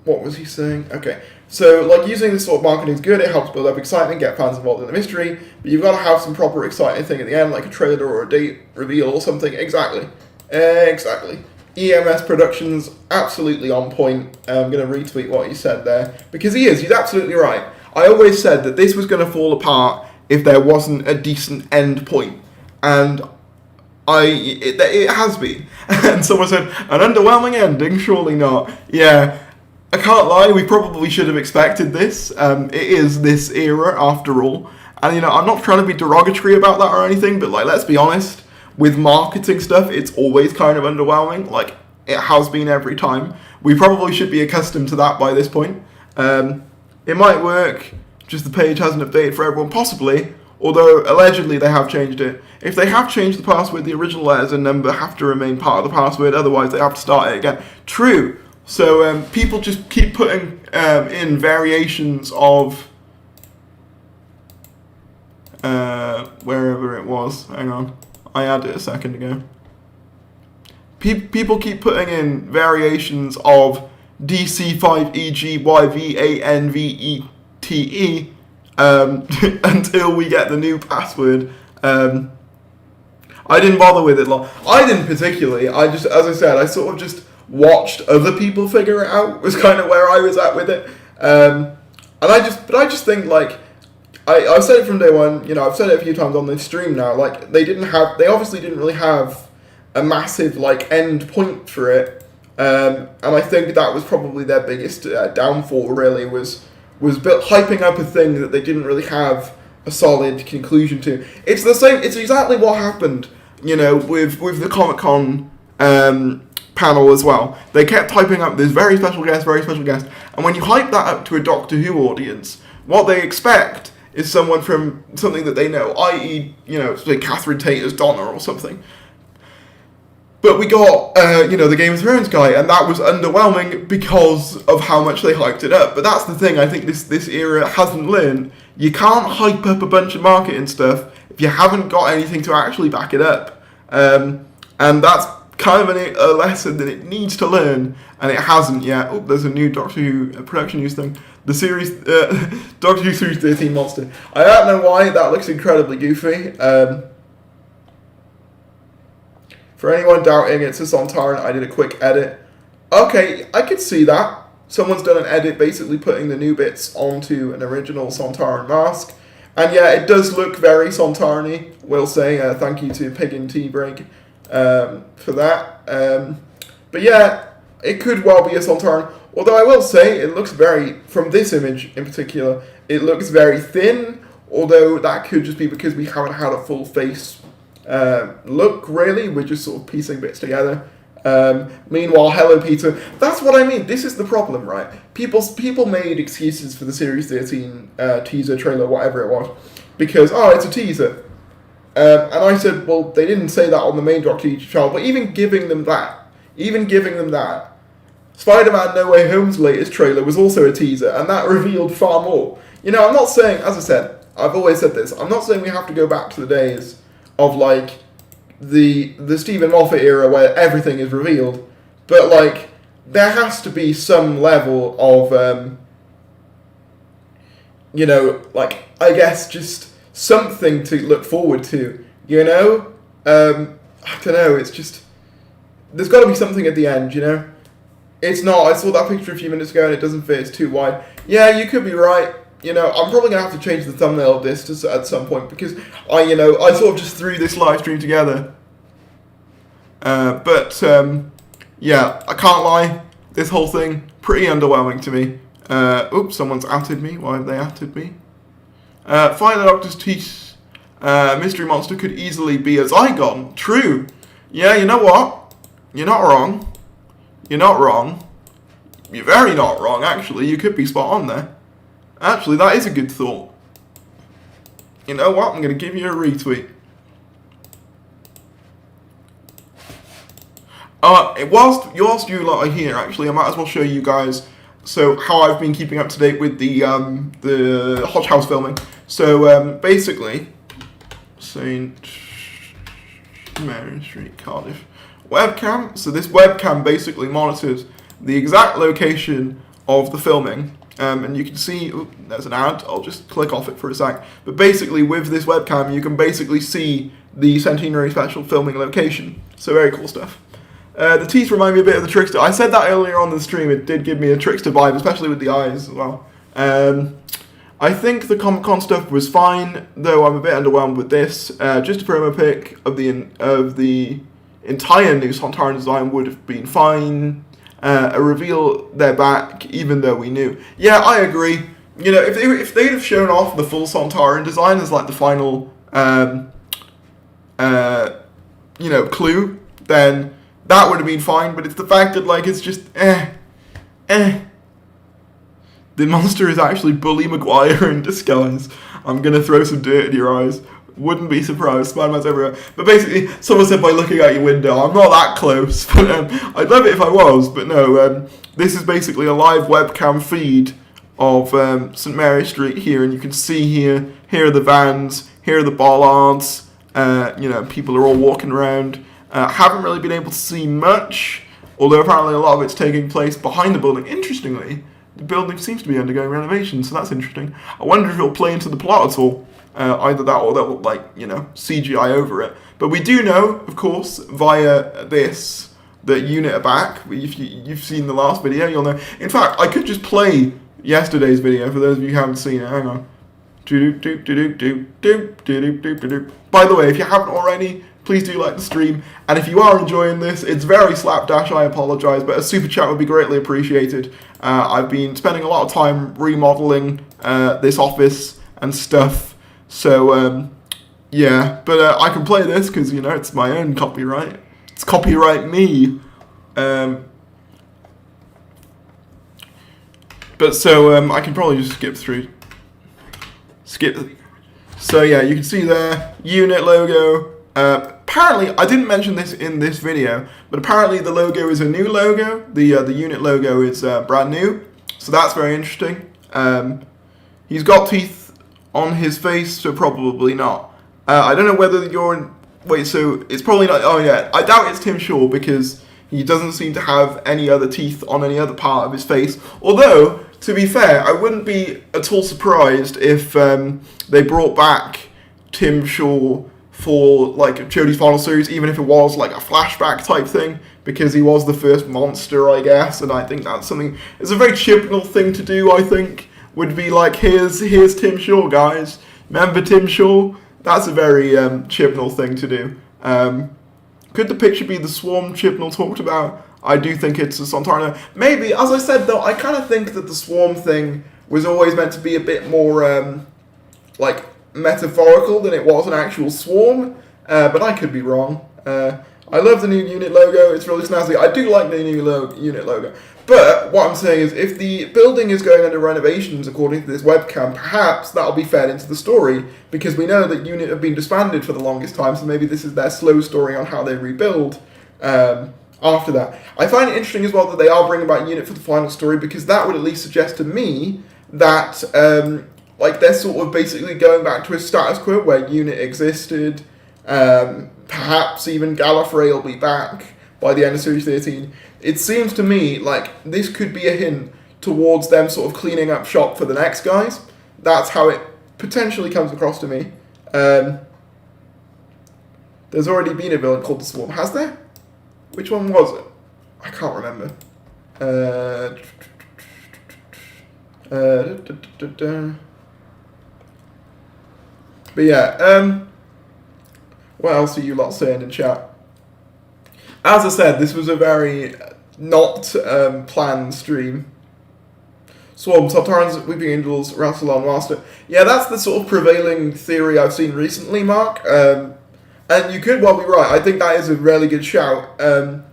S1: What was he saying? Okay. So, like, using this sort of marketing is good. It helps build up excitement, get fans involved in the mystery. But you've got to have some proper exciting thing at the end, like a trailer or a date reveal or something. Exactly. EMS Productions, absolutely on point. I'm going to retweet what he said there. Because he's absolutely right. I always said that this was going to fall apart if there wasn't a decent end point. And it has been. And someone said, an underwhelming ending? Surely not. Yeah. I can't lie, we probably should have expected this. It is this era, after all. And, you know, I'm not trying to be derogatory about that or anything, but, like, let's be honest. With marketing stuff, it's always kind of underwhelming. Like, it has been every time. We probably should be accustomed to that by this point. It might work, just the page hasn't updated for everyone, possibly. Although, allegedly, they have changed it. If they have changed the password, the original letters and number have to remain part of the password. Otherwise, they have to start it again. True. So people just keep putting in variations of wherever it was. Hang on, I had it a second ago. People keep putting in variations of DC5EGYVANVETE until we get the new password. I didn't bother with it long. I didn't particularly. I just, as I said, I sort of just watched other people figure it out, was kind of where I was at with it. And I just think, like, I've said it from day one, you know, I've said it a few times on this stream now, like, they obviously didn't really have a massive, like, end point for it. And I think that was probably their biggest downfall, really, was hyping up a thing that they didn't really have a solid conclusion to. It's exactly what happened, you know, with the Comic-Con panel as well. They kept hyping up this very special guest, and when you hype that up to a Doctor Who audience, what they expect is someone from something that they know, i.e., you know, say Catherine Tate as Donna or something. But we got, the Game of Thrones guy, and that was underwhelming because of how much they hyped it up. But that's the thing, I think this era hasn't learned. You can't hype up a bunch of marketing stuff if you haven't got anything to actually back it up. And that's kind of a lesson that it needs to learn, and it hasn't yet. Oh, there's a new Doctor Who production news thing. The series, Doctor Who Series 13 Monster. I don't know why, that looks incredibly goofy. For anyone doubting, it's a Sontaran. I did a quick edit. Okay, I could see that. Someone's done an edit basically putting the new bits onto an original Sontaran mask. And yeah, it does look very Sontaran-y, we'll say. Thank you to Pig and Tea Break for that. But yeah, it could well be a Sontaran. Although I will say, it looks very, from this image in particular, it looks very thin. Although that could just be because we haven't had a full face look, really. We're just sort of piecing bits together. Meanwhile, Hello Peter. That's what I mean. This is the problem, right? People made excuses for the Series 13 teaser trailer, whatever it was, because it's a teaser. And I said, well, they didn't say that on the main Doctor YouTube channel, but even giving them that, Spider-Man No Way Home's latest trailer was also a teaser, and that revealed far more. I'm not saying, as I said, I've always said this, I'm not saying we have to go back to the days of, like, the Stephen Moffat era where everything is revealed, but, like, there has to be some level of, I guess just something to look forward to, I don't know, it's just, there's got to be something at the end, It's not, I saw that picture a few minutes ago and it doesn't fit, it's too wide. Yeah, you could be right. I'm probably going to have to change the thumbnail of this at some point because I sort of just threw this live stream together. Yeah, I can't lie. This whole thing, pretty underwhelming to me. Oops, someone's outed me. Why have they outed me? Find the Doctor's teeth. Mystery monster could easily be a Zygon. True. Yeah, you know what? You're not wrong. You're not wrong. You're very not wrong, actually. You could be spot on there. Actually, that is a good thought. You know what? I'm going to give you a retweet. Whilst you lot are here, actually, I might as well show you guys how I've been keeping up to date with the Hotch House filming. So, basically, St. Mary Street, Cardiff. Webcam. So this webcam basically monitors the exact location of the filming. And you can see, there's an ad, I'll just click off it for a sec. But basically, with this webcam, you can basically see the Centenary Special filming location. So very cool stuff. The teeth remind me a bit of the Trickster. I said that earlier on the stream, it did give me a Trickster vibe, especially with the eyes as well. I think the Comic-Con stuff was fine, though I'm a bit underwhelmed with this. Just a promo pic of the entire new Sontaran design would have been fine. A reveal they're back, even though we knew. Yeah, I agree. If they'd have shown off the full Sontaran design as like the final, clue, then that would have been fine. But it's the fact that like it's just The monster is actually Bully Maguire in disguise. I'm gonna throw some dirt in your eyes. Wouldn't be surprised. Spider-Man's everywhere. But basically, someone said by looking out your window. I'm not that close, but I'd love it if I was. But no, this is basically a live webcam feed of St. Mary Street here, and you can see here are the vans, here are the bollards. People are all walking around. Haven't really been able to see much, although apparently a lot of it's taking place behind the building. Interestingly, the building seems to be undergoing renovation, so that's interesting. I wonder if it'll play into the plot at all. Either that or they'll, CGI over it. But we do know, of course, via this, that Unit are back. If you've seen the last video, you'll know. In fact, I could just play yesterday's video for those of you who haven't seen it. Hang on. By the way, if you haven't already, please do like the stream. And if you are enjoying this, it's very slapdash, I apologise, but a super chat would be greatly appreciated. I've been spending a lot of time remodeling this office and stuff. So, yeah, but I can play this because, it's my own copyright. It's copyright me. I can probably just skip through. So, yeah, you can see there, Unit logo. Apparently, I didn't mention this in this video, but apparently the logo is a new logo. The Unit logo is brand new, so that's very interesting. He's got teeth on his face, so probably not. I don't know whether you're... Wait, so it's probably not... Oh, yeah. I doubt it's Tim Shaw because he doesn't seem to have any other teeth on any other part of his face. Although, to be fair, I wouldn't be at all surprised if they brought back Tim Shaw for, Jodie's final series, even if it was, a flashback type thing, because he was the first monster, I guess, and I think that's something... It's a very Chibnall thing to do, I think. Would be here's Tim Shaw, guys. Remember Tim Shaw? That's a very Chibnall thing to do. Could the picture be the swarm Chibnall talked about? I do think it's a Sontaran. Maybe, as I said though, I kind of think that the swarm thing was always meant to be a bit more metaphorical than it was an actual swarm. But I could be wrong. I love the new unit logo. It's really snazzy. I do like the new unit logo. But what I'm saying is, if the building is going under renovations according to this webcam, perhaps that'll be fed into the story, because we know that unit have been disbanded for the longest time, so maybe this is their slow story on how they rebuild after that. I find it interesting as well that they are bringing back unit for the final story, because that would at least suggest to me that like they're sort of basically going back to a status quo where unit existed. Perhaps even Gallifrey will be back by the end of Series 13. It seems to me like this could be a hint towards them sort of cleaning up shop for the next guys. That's how it potentially comes across to me. There's already been a villain called the Swarm, has there? Which one was it? I can't remember. But yeah, what else are you lot saying in chat? As I said, this was a very not planned stream. Swarm, Sontarans, Weeping Angels, Rassilon, Master. Yeah, that's the sort of prevailing theory I've seen recently, Mark. And you could well be right. I think that is a really good shout. And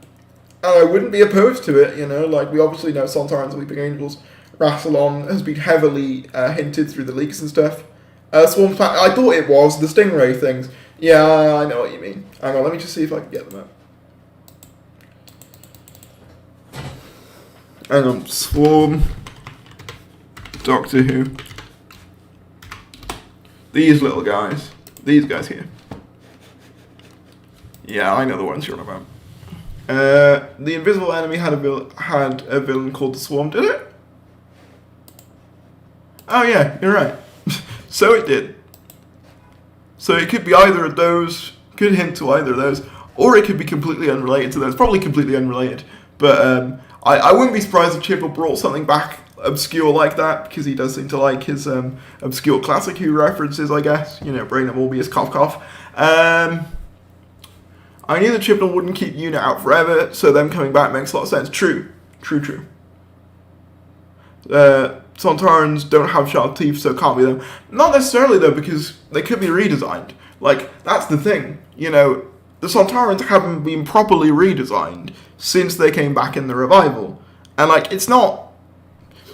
S1: I wouldn't be opposed to it, you know. Like, we obviously know Sontarans, Weeping Angels. Rassilon has been heavily hinted through the leaks and stuff. Swarm, I thought it was the Stingray things. Yeah, I know what you mean. Hang on, let me just see if I can get them up. Hang on, Swarm, Doctor Who. These little guys. These guys here. Yeah, I know the ones you're on about. The Invisible Enemy had a villain called the Swarm, did it? Oh yeah, you're right. So it did. So it could be either of those, could hint to either of those, or it could be completely unrelated to those. Probably completely unrelated. But I wouldn't be surprised if Chipper brought something back obscure like that, because he does seem to like his obscure classic Who references, I guess. You know, Brain of Morbius, cough cough. I knew that Chibnall wouldn't keep Unit out forever, so them coming back makes a lot of sense. True. Sontarans don't have sharp teeth, so can't be them. Not necessarily, though, because they could be redesigned. Like, that's the thing. You know, the Sontarans haven't been properly redesigned since they came back in the revival. And, like, it's not...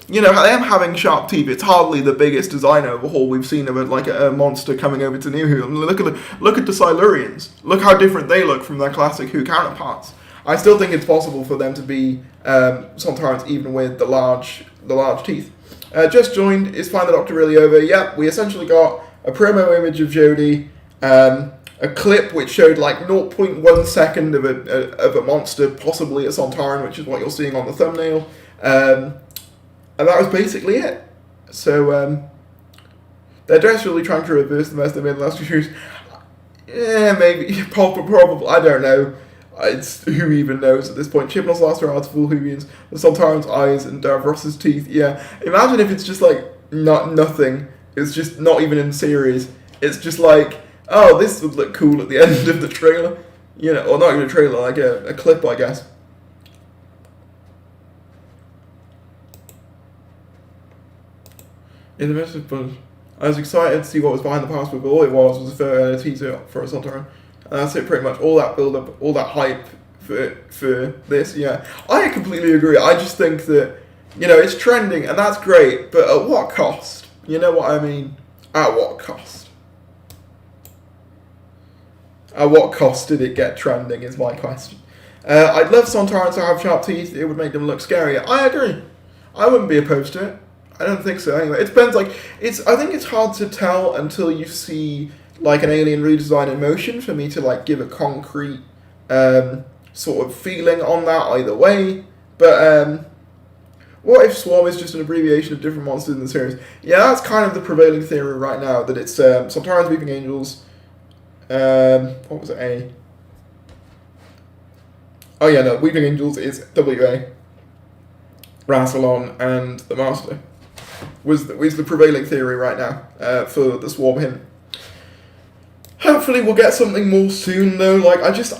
S1: You know, them having sharp teeth, it's hardly the biggest design overhaul we've seen of a monster coming over to New Who. I mean, look at the Silurians. Look how different they look from their classic Who counterparts. I still think it's possible for them to be Sontarans even with the large teeth. Just joined, is Find the Doctor really over? Yep, we essentially got a promo image of Jodie, a clip which showed like 0.1 second of a monster, possibly a Sontaran, which is what you're seeing on the thumbnail. And that was basically it. So, they're desperately trying to reverse the mess they made in the last few years. Yeah, maybe, probably, I don't know. It's who even knows at this point. Chibnall's last are artful Whovians, the Sontaran's eyes and Davros' teeth. Yeah, imagine if it's just like nothing. It's just not even in series. It's just like, oh, this would look cool at the end of the trailer. You know, or not even a trailer, like a clip, I guess. In the message, but I was excited to see what was behind the password, but all it was a teaser for a Sontaran. And that's it, pretty much. All that build-up, all that hype for this, yeah. I completely agree. I just think that, you know, it's trending, and that's great, but at what cost? You know what I mean? At what cost? At what cost did it get trending, is my question. I'd love Sontarans to have sharp teeth. It would make them look scarier. I agree. I wouldn't be opposed to it. I don't think so, anyway. It depends, like, I think it's hard to tell until you see like an alien redesign in motion for me to like give a concrete sort of feeling on that either way. But what if Swarm is just an abbreviation of different monsters in the series? Yeah, that's kind of the prevailing theory right now, that it's Sontarans, Weeping Angels, what was it, A? Oh yeah, no, Weeping Angels is WA, Rassilon, and the Master was the prevailing theory right now for the Swarm hint. Hopefully we'll get something more soon though. Like I'm just,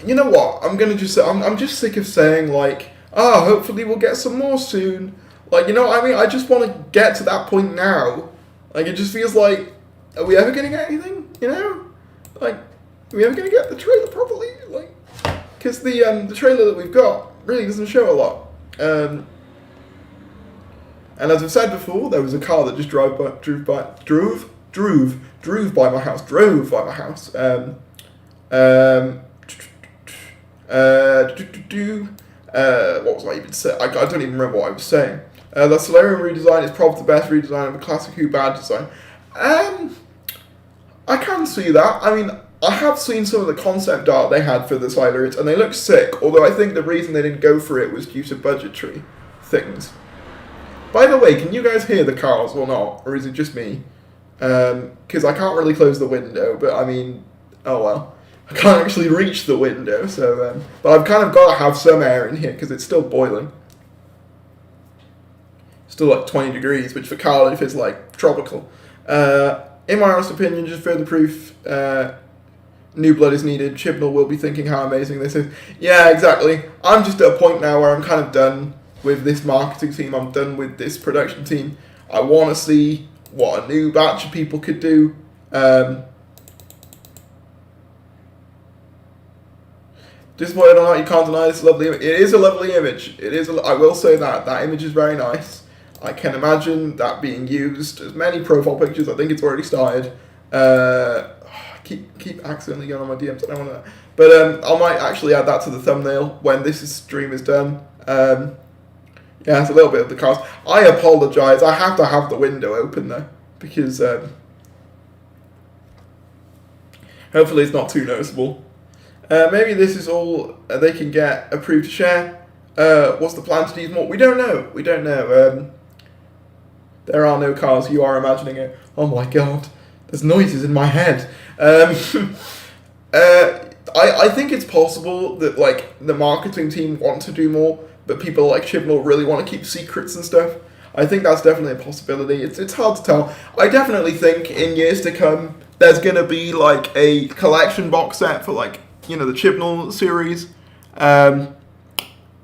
S1: you know what? I'm gonna just say I'm just sick of saying like, hopefully we'll get some more soon. Like, you know what I mean? I just want to get to that point now. Like, it just feels like, are we ever gonna get anything? You know? Like, Are we ever going to get the trailer properly? Like, because the trailer that we've got really doesn't show a lot. And as I've said before, there was a car that just drove by my house. What was I even saying? I don't even remember what I was saying. The Solarium redesign is probably the best redesign of a classic Who bad design. I can see that. I mean, I have seen some of the concept art they had for the Silurians, and they look sick, although I think the reason they didn't go for it was due to budgetary things. By the way, can you guys hear the cars or not? Or is it just me? Because I can't really close the window, but I mean, oh well. I can't actually reach the window, so... but I've kind of got to have some air in here, because it's still boiling. Still like 20 degrees, which for Cardiff is like tropical. In my honest opinion, just further proof, new blood is needed. Chibnall will be thinking how amazing this is. Yeah, exactly. I'm just at a point now where I'm kind of done with this marketing team. I'm done with this production team. I want to see what a new batch of people could do. Disappointed or not, you can't deny this lovely image. It is a lovely image. It is. I will say that image is very nice. I can imagine that being used as many profile pictures. I think it's already started. Keep accidentally going on my DMs. I don't want to. But I might actually add that to the thumbnail when this stream is done. Yeah, it's a little bit of the cars. I apologise. I have to have the window open though, because hopefully it's not too noticeable. Maybe this is all they can get approved to share. What's the plan to do more? We don't know. There are no cars. You are imagining it. Oh my god. There's noises in my head. I think it's possible that like the marketing team want to do more, but people like Chibnall really want to keep secrets and stuff. I think that's definitely a possibility. It's hard to tell. I definitely think in years to come there's gonna be like a collection box set for like, you know, the Chibnall series.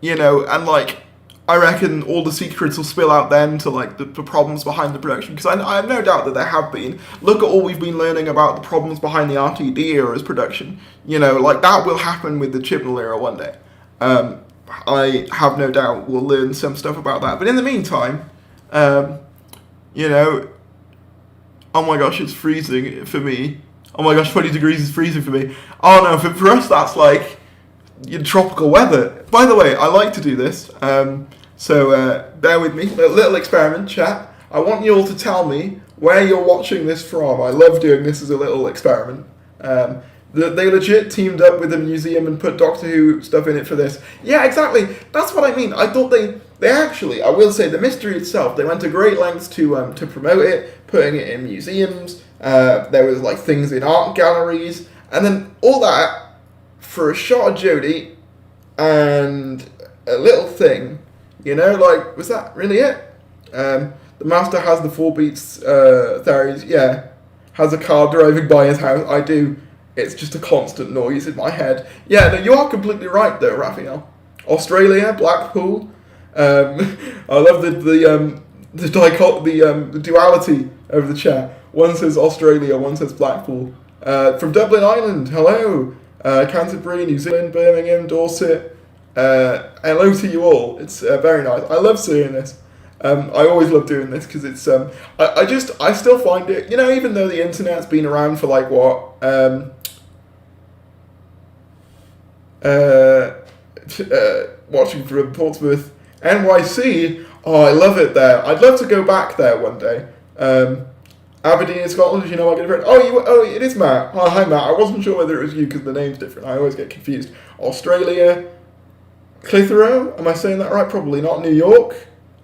S1: You know, and like I reckon all the secrets will spill out then to like the problems behind the production, because I have no doubt that there have been. Look at all we've been learning about the problems behind the RTD era's production. You know, like that will happen with the Chibnall era one day. I have no doubt we'll learn some stuff about that. But in the meantime, you know, oh my gosh, it's freezing for me. Oh my gosh, 20 degrees is freezing for me. Oh no, for us that's like tropical weather. By the way, I like to do this, so bear with me. A little experiment, chat. I want you all to tell me where you're watching this from. I love doing this as a little experiment. They legit teamed up with a museum and put Doctor Who stuff in it for this. Yeah, exactly. That's what I mean. I thought they actually, I will say, the mystery itself, they went to great lengths to promote it, putting it in museums. There was like things in art galleries, and then all that for a shot of Jodie and a little thing, you know, like, was that really it? The Master has the 4 beats theories, yeah, has a car driving by his house. I do. It's just a constant noise in my head. Yeah, no, you are completely right though, Raphael. Australia, Blackpool. I love the duality of the chat. One says Australia, one says Blackpool. From Dublin Island, hello. Canterbury, New Zealand, Birmingham, Dorset. Hello to you all. It's very nice. I love seeing this. I always love doing this because it's I still find it, you know, even though the internet's been around for like what watching from Portsmouth, NYC. Oh, I love it there. I'd love to go back there one day. Aberdeen, Scotland, you know, I get a friend. Oh, it is Matt. Oh, hi Matt. I wasn't sure whether it was you because the name's different. I always get confused. Australia, Clitheroe. Am I saying that right? Probably not. New York.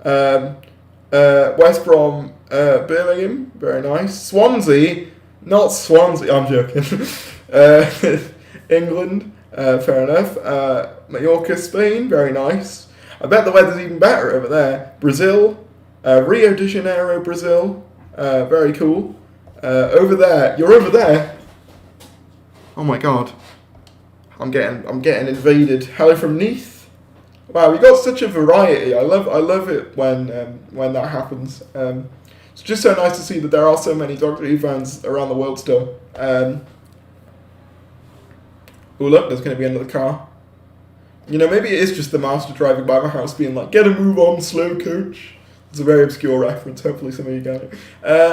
S1: West Brom, Birmingham. Very nice. Swansea. Not Swansea. I'm joking. England. Fair enough. Mallorca, Spain. Very nice. I bet the weather's even better over there. Brazil. Rio de Janeiro, Brazil. Very cool. Over there, you're over there. Oh my god, I'm getting invaded. Hello from Neath. Wow, we got such a variety. I love it when that happens. It's just so nice to see that there are so many Doctor Who fans around the world still. Oh look, there's going to be another car. You know, maybe it is just the master driving by my house being like, get a move on, slow coach. It's a very obscure reference, hopefully some of you got it.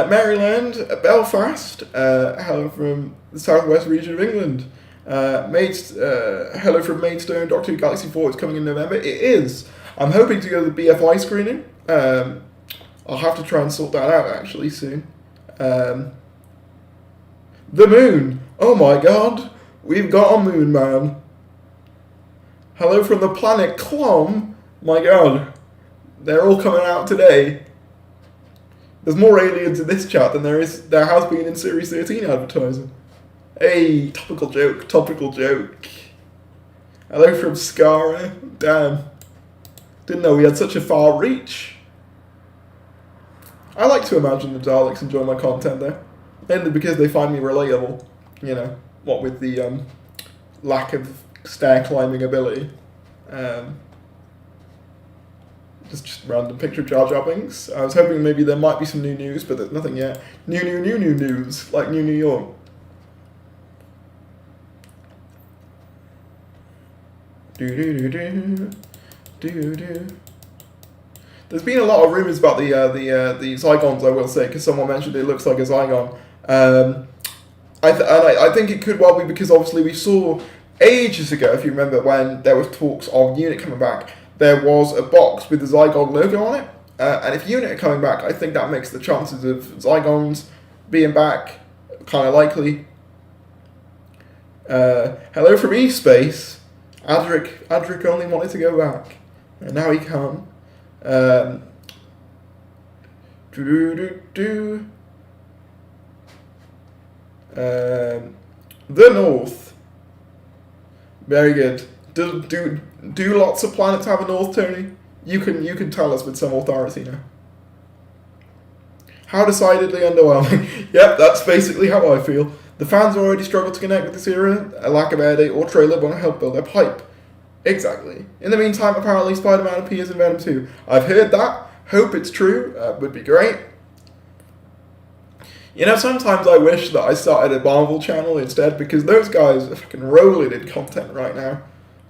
S1: Maryland, Belfast, hello from the southwest region of England. Hello from Maidstone, Doctor Who Galaxy 4 is coming in November. It is. I'm hoping to go to the BFI screening. I'll have to try and sort that out actually soon. The moon. Oh my god. We've got a moon man. Hello from the planet Clom. My god. They're all coming out today. There's more aliens in this chat than there has been in Series 13 advertising. Hey, topical joke, topical joke. Hello from Skara. Damn. Didn't know we had such a far reach. I like to imagine the Daleks enjoy my content though. Mainly because they find me relatable. You know, what with the lack of stair climbing ability. Just random picture Jar Jar Binks. I was hoping maybe there might be some new news, but there's nothing yet. New news, like New York. Do. There's been a lot of rumours about the Zygons, I will say, because someone mentioned it looks like a Zygon. I think it could well be because obviously we saw ages ago, if you remember, when there was talks of UNIT coming back, there was a box with the Zygon logo on it. And if UNIT are coming back, I think that makes the chances of Zygons being back kind of likely. Hello from E-Space. Adric only wanted to go back, and now he can't. The North. Very good. Do lots of planets have a North, Tony? You can tell us with some authority now. How decidedly underwhelming. Yep, that's basically how I feel. The fans already struggle to connect with this era. A lack of air date or trailer won't help build their hype. Exactly. In the meantime, apparently Spider-Man appears in Venom 2. I've heard that. Hope it's true. Would be great. You know, sometimes I wish that I started a Marvel channel instead, because those guys are fucking rolling in content right now.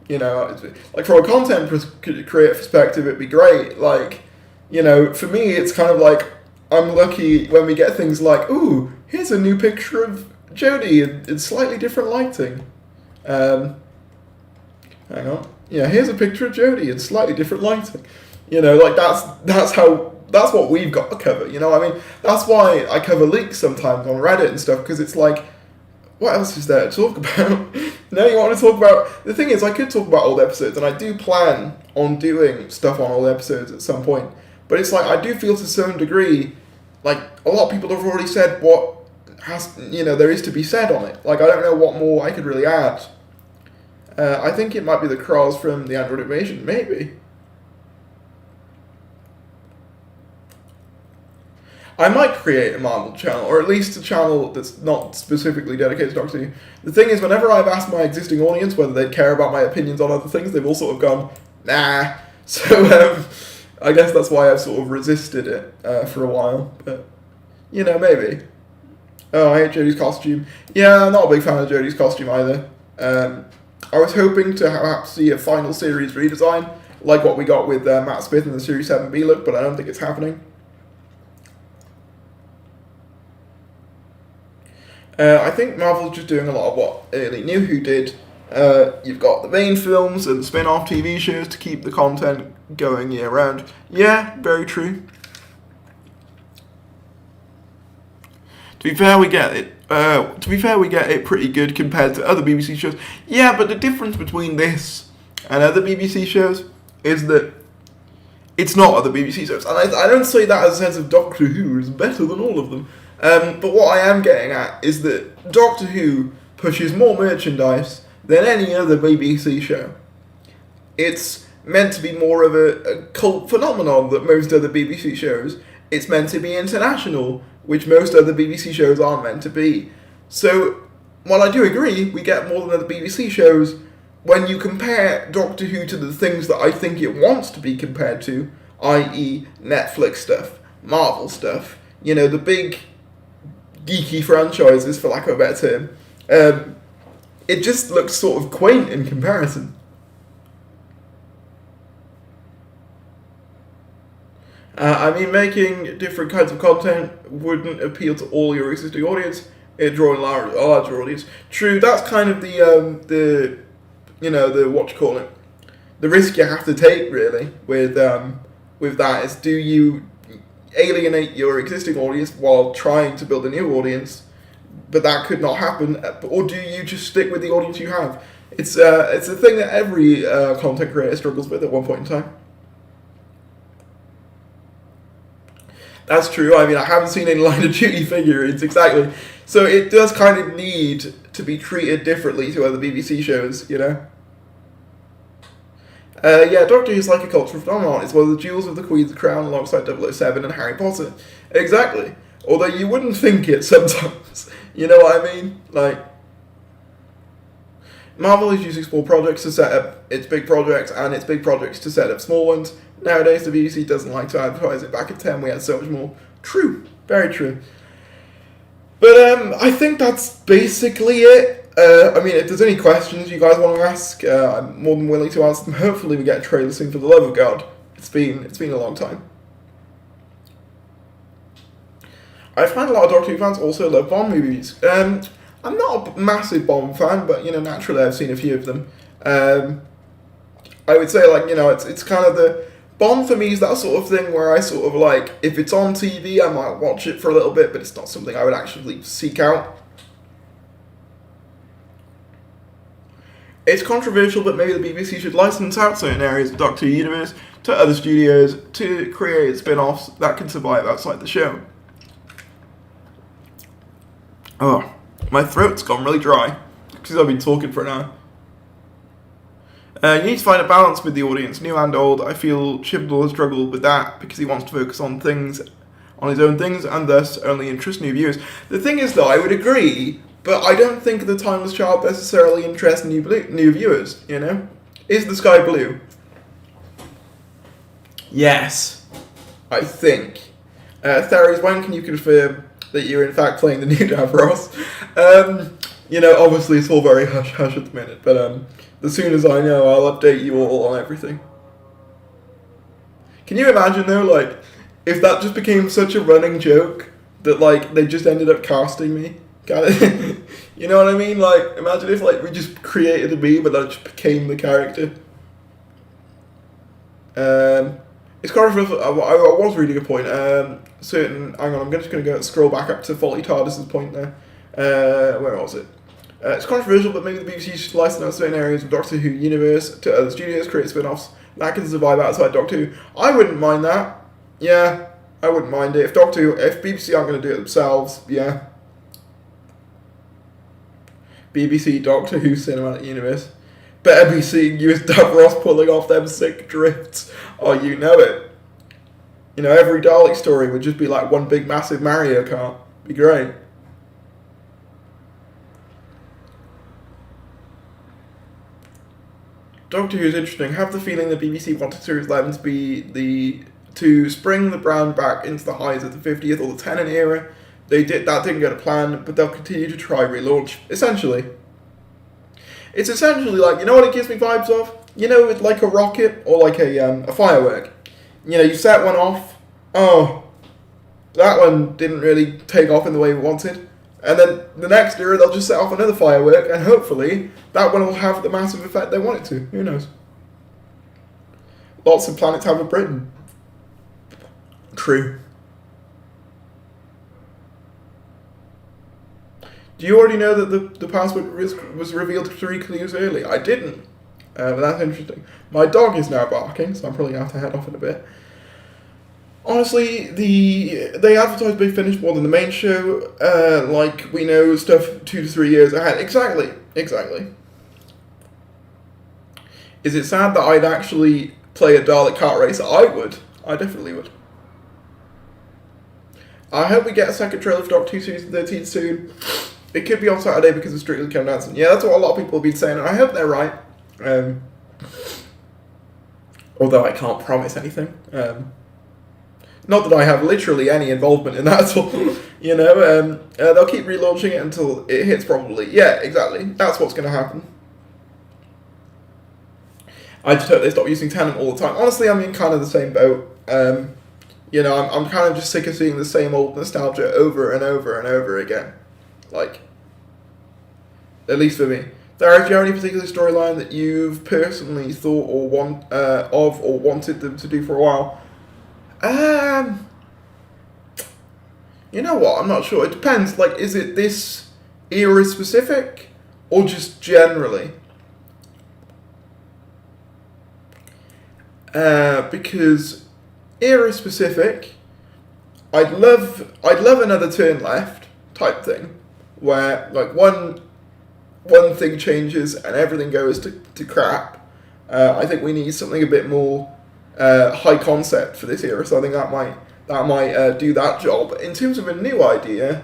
S1: You know, like from a content creator perspective, it'd be great. Like, you know, for me, it's kind of like I'm lucky when we get things like, ooh, here's a new picture of Jodie in slightly different lighting. Hang on. Yeah, here's a picture of Jodie in slightly different lighting. You know, like that's what we've got to cover. You know, I mean, that's why I cover leaks sometimes on Reddit and stuff, because it's like, what else is there to talk about? Now you want to talk about... The thing is, I could talk about old episodes, and I do plan on doing stuff on old episodes at some point. But it's like, I do feel to some degree, like, a lot of people have already said what there is to be said on it. Like, I don't know what more I could really add. I think it might be the Kralls from the Android Invasion, maybe. I might create a Marvel channel, or at least a channel that's not specifically dedicated to Doctor Who. The thing is, whenever I've asked my existing audience whether they'd care about my opinions on other things, they've all sort of gone, nah. So, I guess that's why I've sort of resisted it for a while. But, you know, maybe. Oh, I hate Jodie's costume. Yeah, I'm not a big fan of Jodie's costume either. I was hoping to perhaps see a final series redesign, like what we got with Matt Smith in the Series 7B look, but I don't think it's happening. I think Marvel's just doing a lot of what early New Who did. You've got the main films and spin-off TV shows to keep the content going year round. Yeah, very true. To be fair, we get it pretty good compared to other BBC shows. Yeah, but the difference between this and other BBC shows is that it's not other BBC shows. And I don't say that as a sense of Doctor Who is better than all of them. But what I am getting at is that Doctor Who pushes more merchandise than any other BBC show. It's meant to be more of a cult phenomenon than most other BBC shows. It's meant to be international, which most other BBC shows aren't meant to be. So, while I do agree, we get more than other BBC shows, when you compare Doctor Who to the things that I think it wants to be compared to, i.e. Netflix stuff, Marvel stuff, you know, the big geeky franchises, for lack of a better term, it just looks sort of quaint in comparison. I mean, making different kinds of content wouldn't appeal to all your existing audience. It draw a larger audience. True, that's kind of the what you call it, the risk you have to take really with that is, do you alienate your existing audience while trying to build a new audience? But that could not happen. Or do you just stick with the audience you have? It's a thing that every content creator struggles with at one point in time. That's true. I mean, I haven't seen any Line of Duty figurines, exactly. So it does kind of need to be treated differently to other BBC shows, you know? Yeah, Doctor Who's like a cultural phenomenon. It's one of the jewels of the Queen's crown alongside 007 and Harry Potter. Exactly. Although you wouldn't think it sometimes. You know what I mean? Like, Marvel is using small projects to set up its big projects, and its big projects to set up small ones. Nowadays, the BBC doesn't like to advertise it. Back in 10, we had so much more. True. Very true. But I think that's basically it. I mean, if there's any questions you guys want to ask, I'm more than willing to answer them. Hopefully we get a trailer soon, for the love of God. It's been a long time. I find a lot of Doctor Who fans also love Bond movies. I'm not a massive Bond fan, but, you know, naturally I've seen a few of them. I would say, like, you know, it's kind of the... Bond for me is that sort of thing where I sort of like, if it's on TV, I might watch it for a little bit, but it's not something I would actually seek out. It's controversial, but maybe the BBC should license out certain areas of Doctor Who universe to other studios to create spin-offs that can survive outside the show. Oh, my throat's gone really dry because I've been talking for an hour. You need to find a balance with the audience, new and old. I feel Chibnall has struggled with that because he wants to focus on his own things, and thus only interest new viewers. The thing is, though, I would agree, but I don't think the Timeless Child necessarily interests new viewers, you know? Is the sky blue? Yes, I think. Theories, when can you confirm that you're in fact playing the new Davros? You know, obviously it's all very hush-hush at the minute, but as soon as I know, I'll update you all on everything. Can you imagine, though, like, if that just became such a running joke that, like, they just ended up casting me? Kind of, you know what I mean? Like, imagine if, like, we just created a me, but that just became the character. It's Cardiff. I was reading a point. Hang on, I'm just going to scroll back up to Faulty TARDIS's point there. Where was it? It's controversial, but maybe the BBC should license out certain areas of Doctor Who universe to other studios, create spin-offs that can survive outside Doctor Who. I wouldn't mind that. Yeah, I wouldn't mind it. If BBC aren't going to do it themselves, yeah. BBC Doctor Who Cinematic Universe. Better be seeing you as Davros pulling off them sick drifts. Oh, you know it. You know, every Dalek story would just be like one big massive Mario Kart. Be great. Doctor Who is interesting. Have the feeling the BBC wanted Series 11 to be to spring the brand back into the highs of the 50th or the Tennant era. That didn't go to plan, but they'll continue to try relaunch. Essentially. It's essentially like, you know what it gives me vibes of? You know, with like a rocket or like a firework. You know, you set one off. Oh, that one didn't really take off in the way we wanted. And then the next era, they'll just set off another firework, and hopefully that one will have the massive effect they want it to. Who knows? Lots of planets have a Britain. True. Do you already know that the password was revealed 3 clues early? I didn't. But that's interesting. My dog is now barking, so I'm probably going to have to head off in a bit. Honestly, they advertise Big Finish more than the main show. Like, we know stuff 2 to 3 years ahead. Exactly. Is it sad that I'd actually play a Dalek kart race? I would. I definitely would. I hope we get a second trailer for Doctor Who Season 13 soon. It could be on Saturday because of Strictly Come Dancing. Yeah, that's what a lot of people have been saying, and I hope they're right. Although I can't promise anything. Not that I have literally any involvement in that at all. You know, they'll keep relaunching it until it hits probably. Yeah, exactly. That's what's going to happen. I just hope they stop using Tandem all the time. Honestly, I'm in kind of the same boat. You know, I'm kind of just sick of seeing the same old nostalgia over and over and over again. Like, at least for me. Dara, do you have any particular storyline that you've personally thought or wanted them to do for a while? You know what? I'm not sure. It depends. Like, is it this era specific or just generally? Because era specific, I'd love another turn left type thing, where like one thing changes and everything goes to crap. I think we need something a bit more high concept for this era, so I think that might do that job. In terms of a new idea,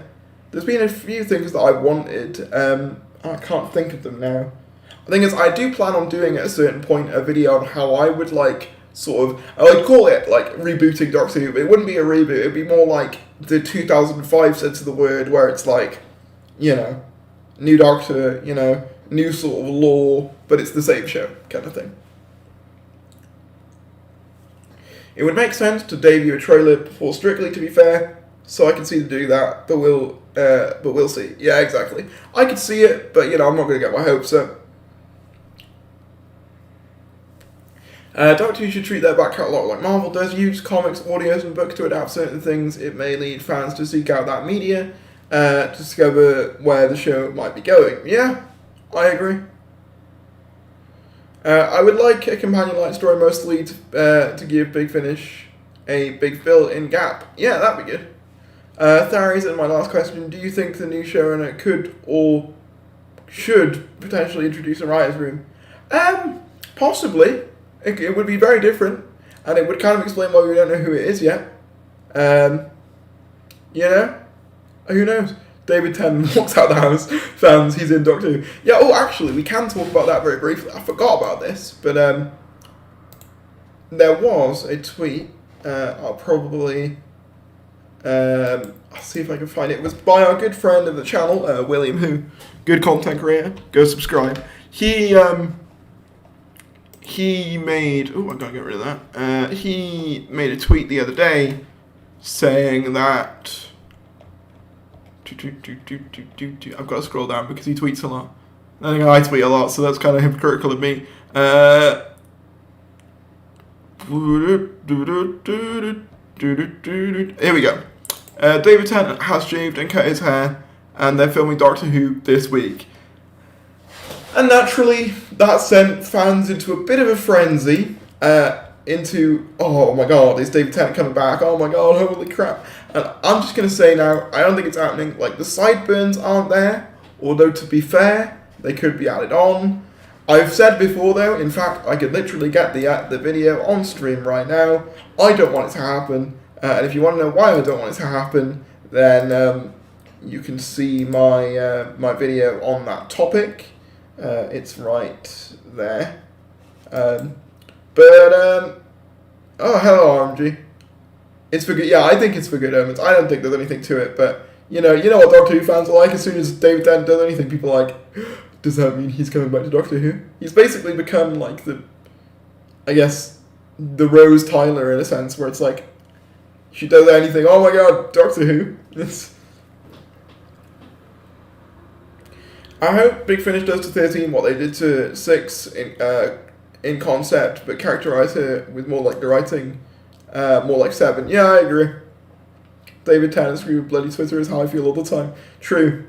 S1: there's been a few things that I wanted. I can't think of them now. The thing is, I do plan on doing at a certain point a video on how I would like I would call it like rebooting Doctor Who, but it wouldn't be a reboot. It'd be more like the 2005 sense of the word, where it's like, you know, new Doctor, you know, new sort of lore, but it's the same show kind of thing. It would make sense to debut a trailer before Strictly, to be fair, so I can see to do that, but we'll see. Yeah, exactly. I could see it, but you know, I'm not going to get my hopes up. Doctor Who should treat their back catalogue like Marvel does, use comics, audios, and books to adapt certain things. It may lead fans to seek out that media, to discover where the show might be going. Yeah, I agree. I would like a companion light story mostly to give Big Finish a big fill-in gap. Yeah, that'd be good. Tharies, and my last question, do you think the new showrunner could or should potentially introduce a writer's room? Possibly. It would be very different, and it would kind of explain why we don't know who it is yet. You know? Who knows? David Tennant walks out the house, fans, he's in Doctor Who. Yeah, oh, actually, we can talk about that very briefly. I forgot about this, but there was a tweet, I'll probably, I'll see if I can find it. It was by our good friend of the channel, William, who, good content creator, go subscribe. He made, oh, I gotta get rid of that. He made a tweet the other day saying that, I've got to scroll down because he tweets a lot. I think I tweet a lot, so that's kind of hypocritical of me. Here we go. David Tennant has shaved and cut his hair, and they're filming Doctor Who this week. And naturally, that sent fans into a bit of a frenzy, oh my god, is David Tennant coming back? Oh my god, holy crap. And I'm just going to say now, I don't think it's happening. Like, the sideburns aren't there, although to be fair, they could be added on. I've said before though, in fact, I could literally get the video on stream right now. I don't want it to happen, and if you want to know why I don't want it to happen, then you can see my video on that topic. It's right there. Oh, hello, RMG. It's for good. Yeah, I think it's for good omens. I don't think there's anything to it, but you know what Doctor Who fans are like. As soon as David Tennant does anything, people are like, does that mean he's coming back to Doctor Who? He's basically become like the Rose Tyler in a sense, where it's like, she does anything, oh my god, Doctor Who. I hope Big Finish does to 13 what they did to 6 in concept, but characterize her with more like the writing, more like 7. Yeah, I agree. David Tennant screw bloody Twitter is how I feel all the time. True.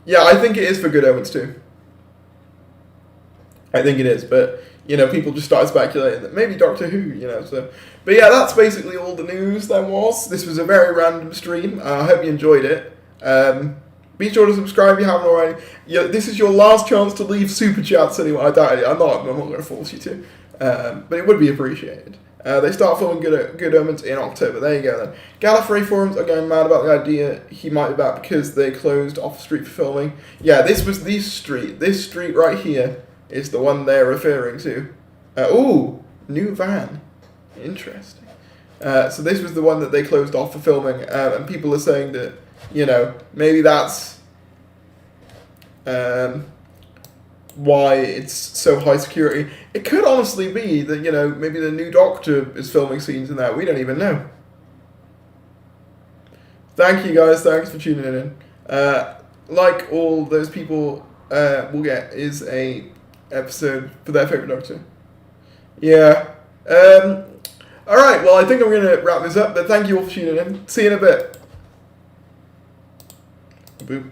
S1: Yeah, I think it is for good omens too. I think it is, but people just started speculating that maybe Doctor Who, so. But yeah, that's basically all the news there was. This was a very random stream. I hope you enjoyed it. Be sure to subscribe if you haven't already. This is your last chance to leave super chats anyway. I doubt it. I'm not going to force you to. But it would be appreciated. They start filming Good Omens in October. There you go then. Gallifrey forums are going mad about the idea he might be back because they closed off the street for filming. Yeah, this was this street. This street right here is the one they're referring to. Ooh, new van. Interesting. So this was the one that they closed off for filming, and people are saying that You know, maybe that's why it's so high security. It could honestly be that, you know, maybe the new Doctor is filming scenes in that. We don't even know. Thank you guys. Thanks for tuning in. Like all those people will get is a episode for their favorite Doctor. Yeah. All right. Well, I think I'm going to wrap this up. But thank you all for tuning in. See you in a bit. Boop.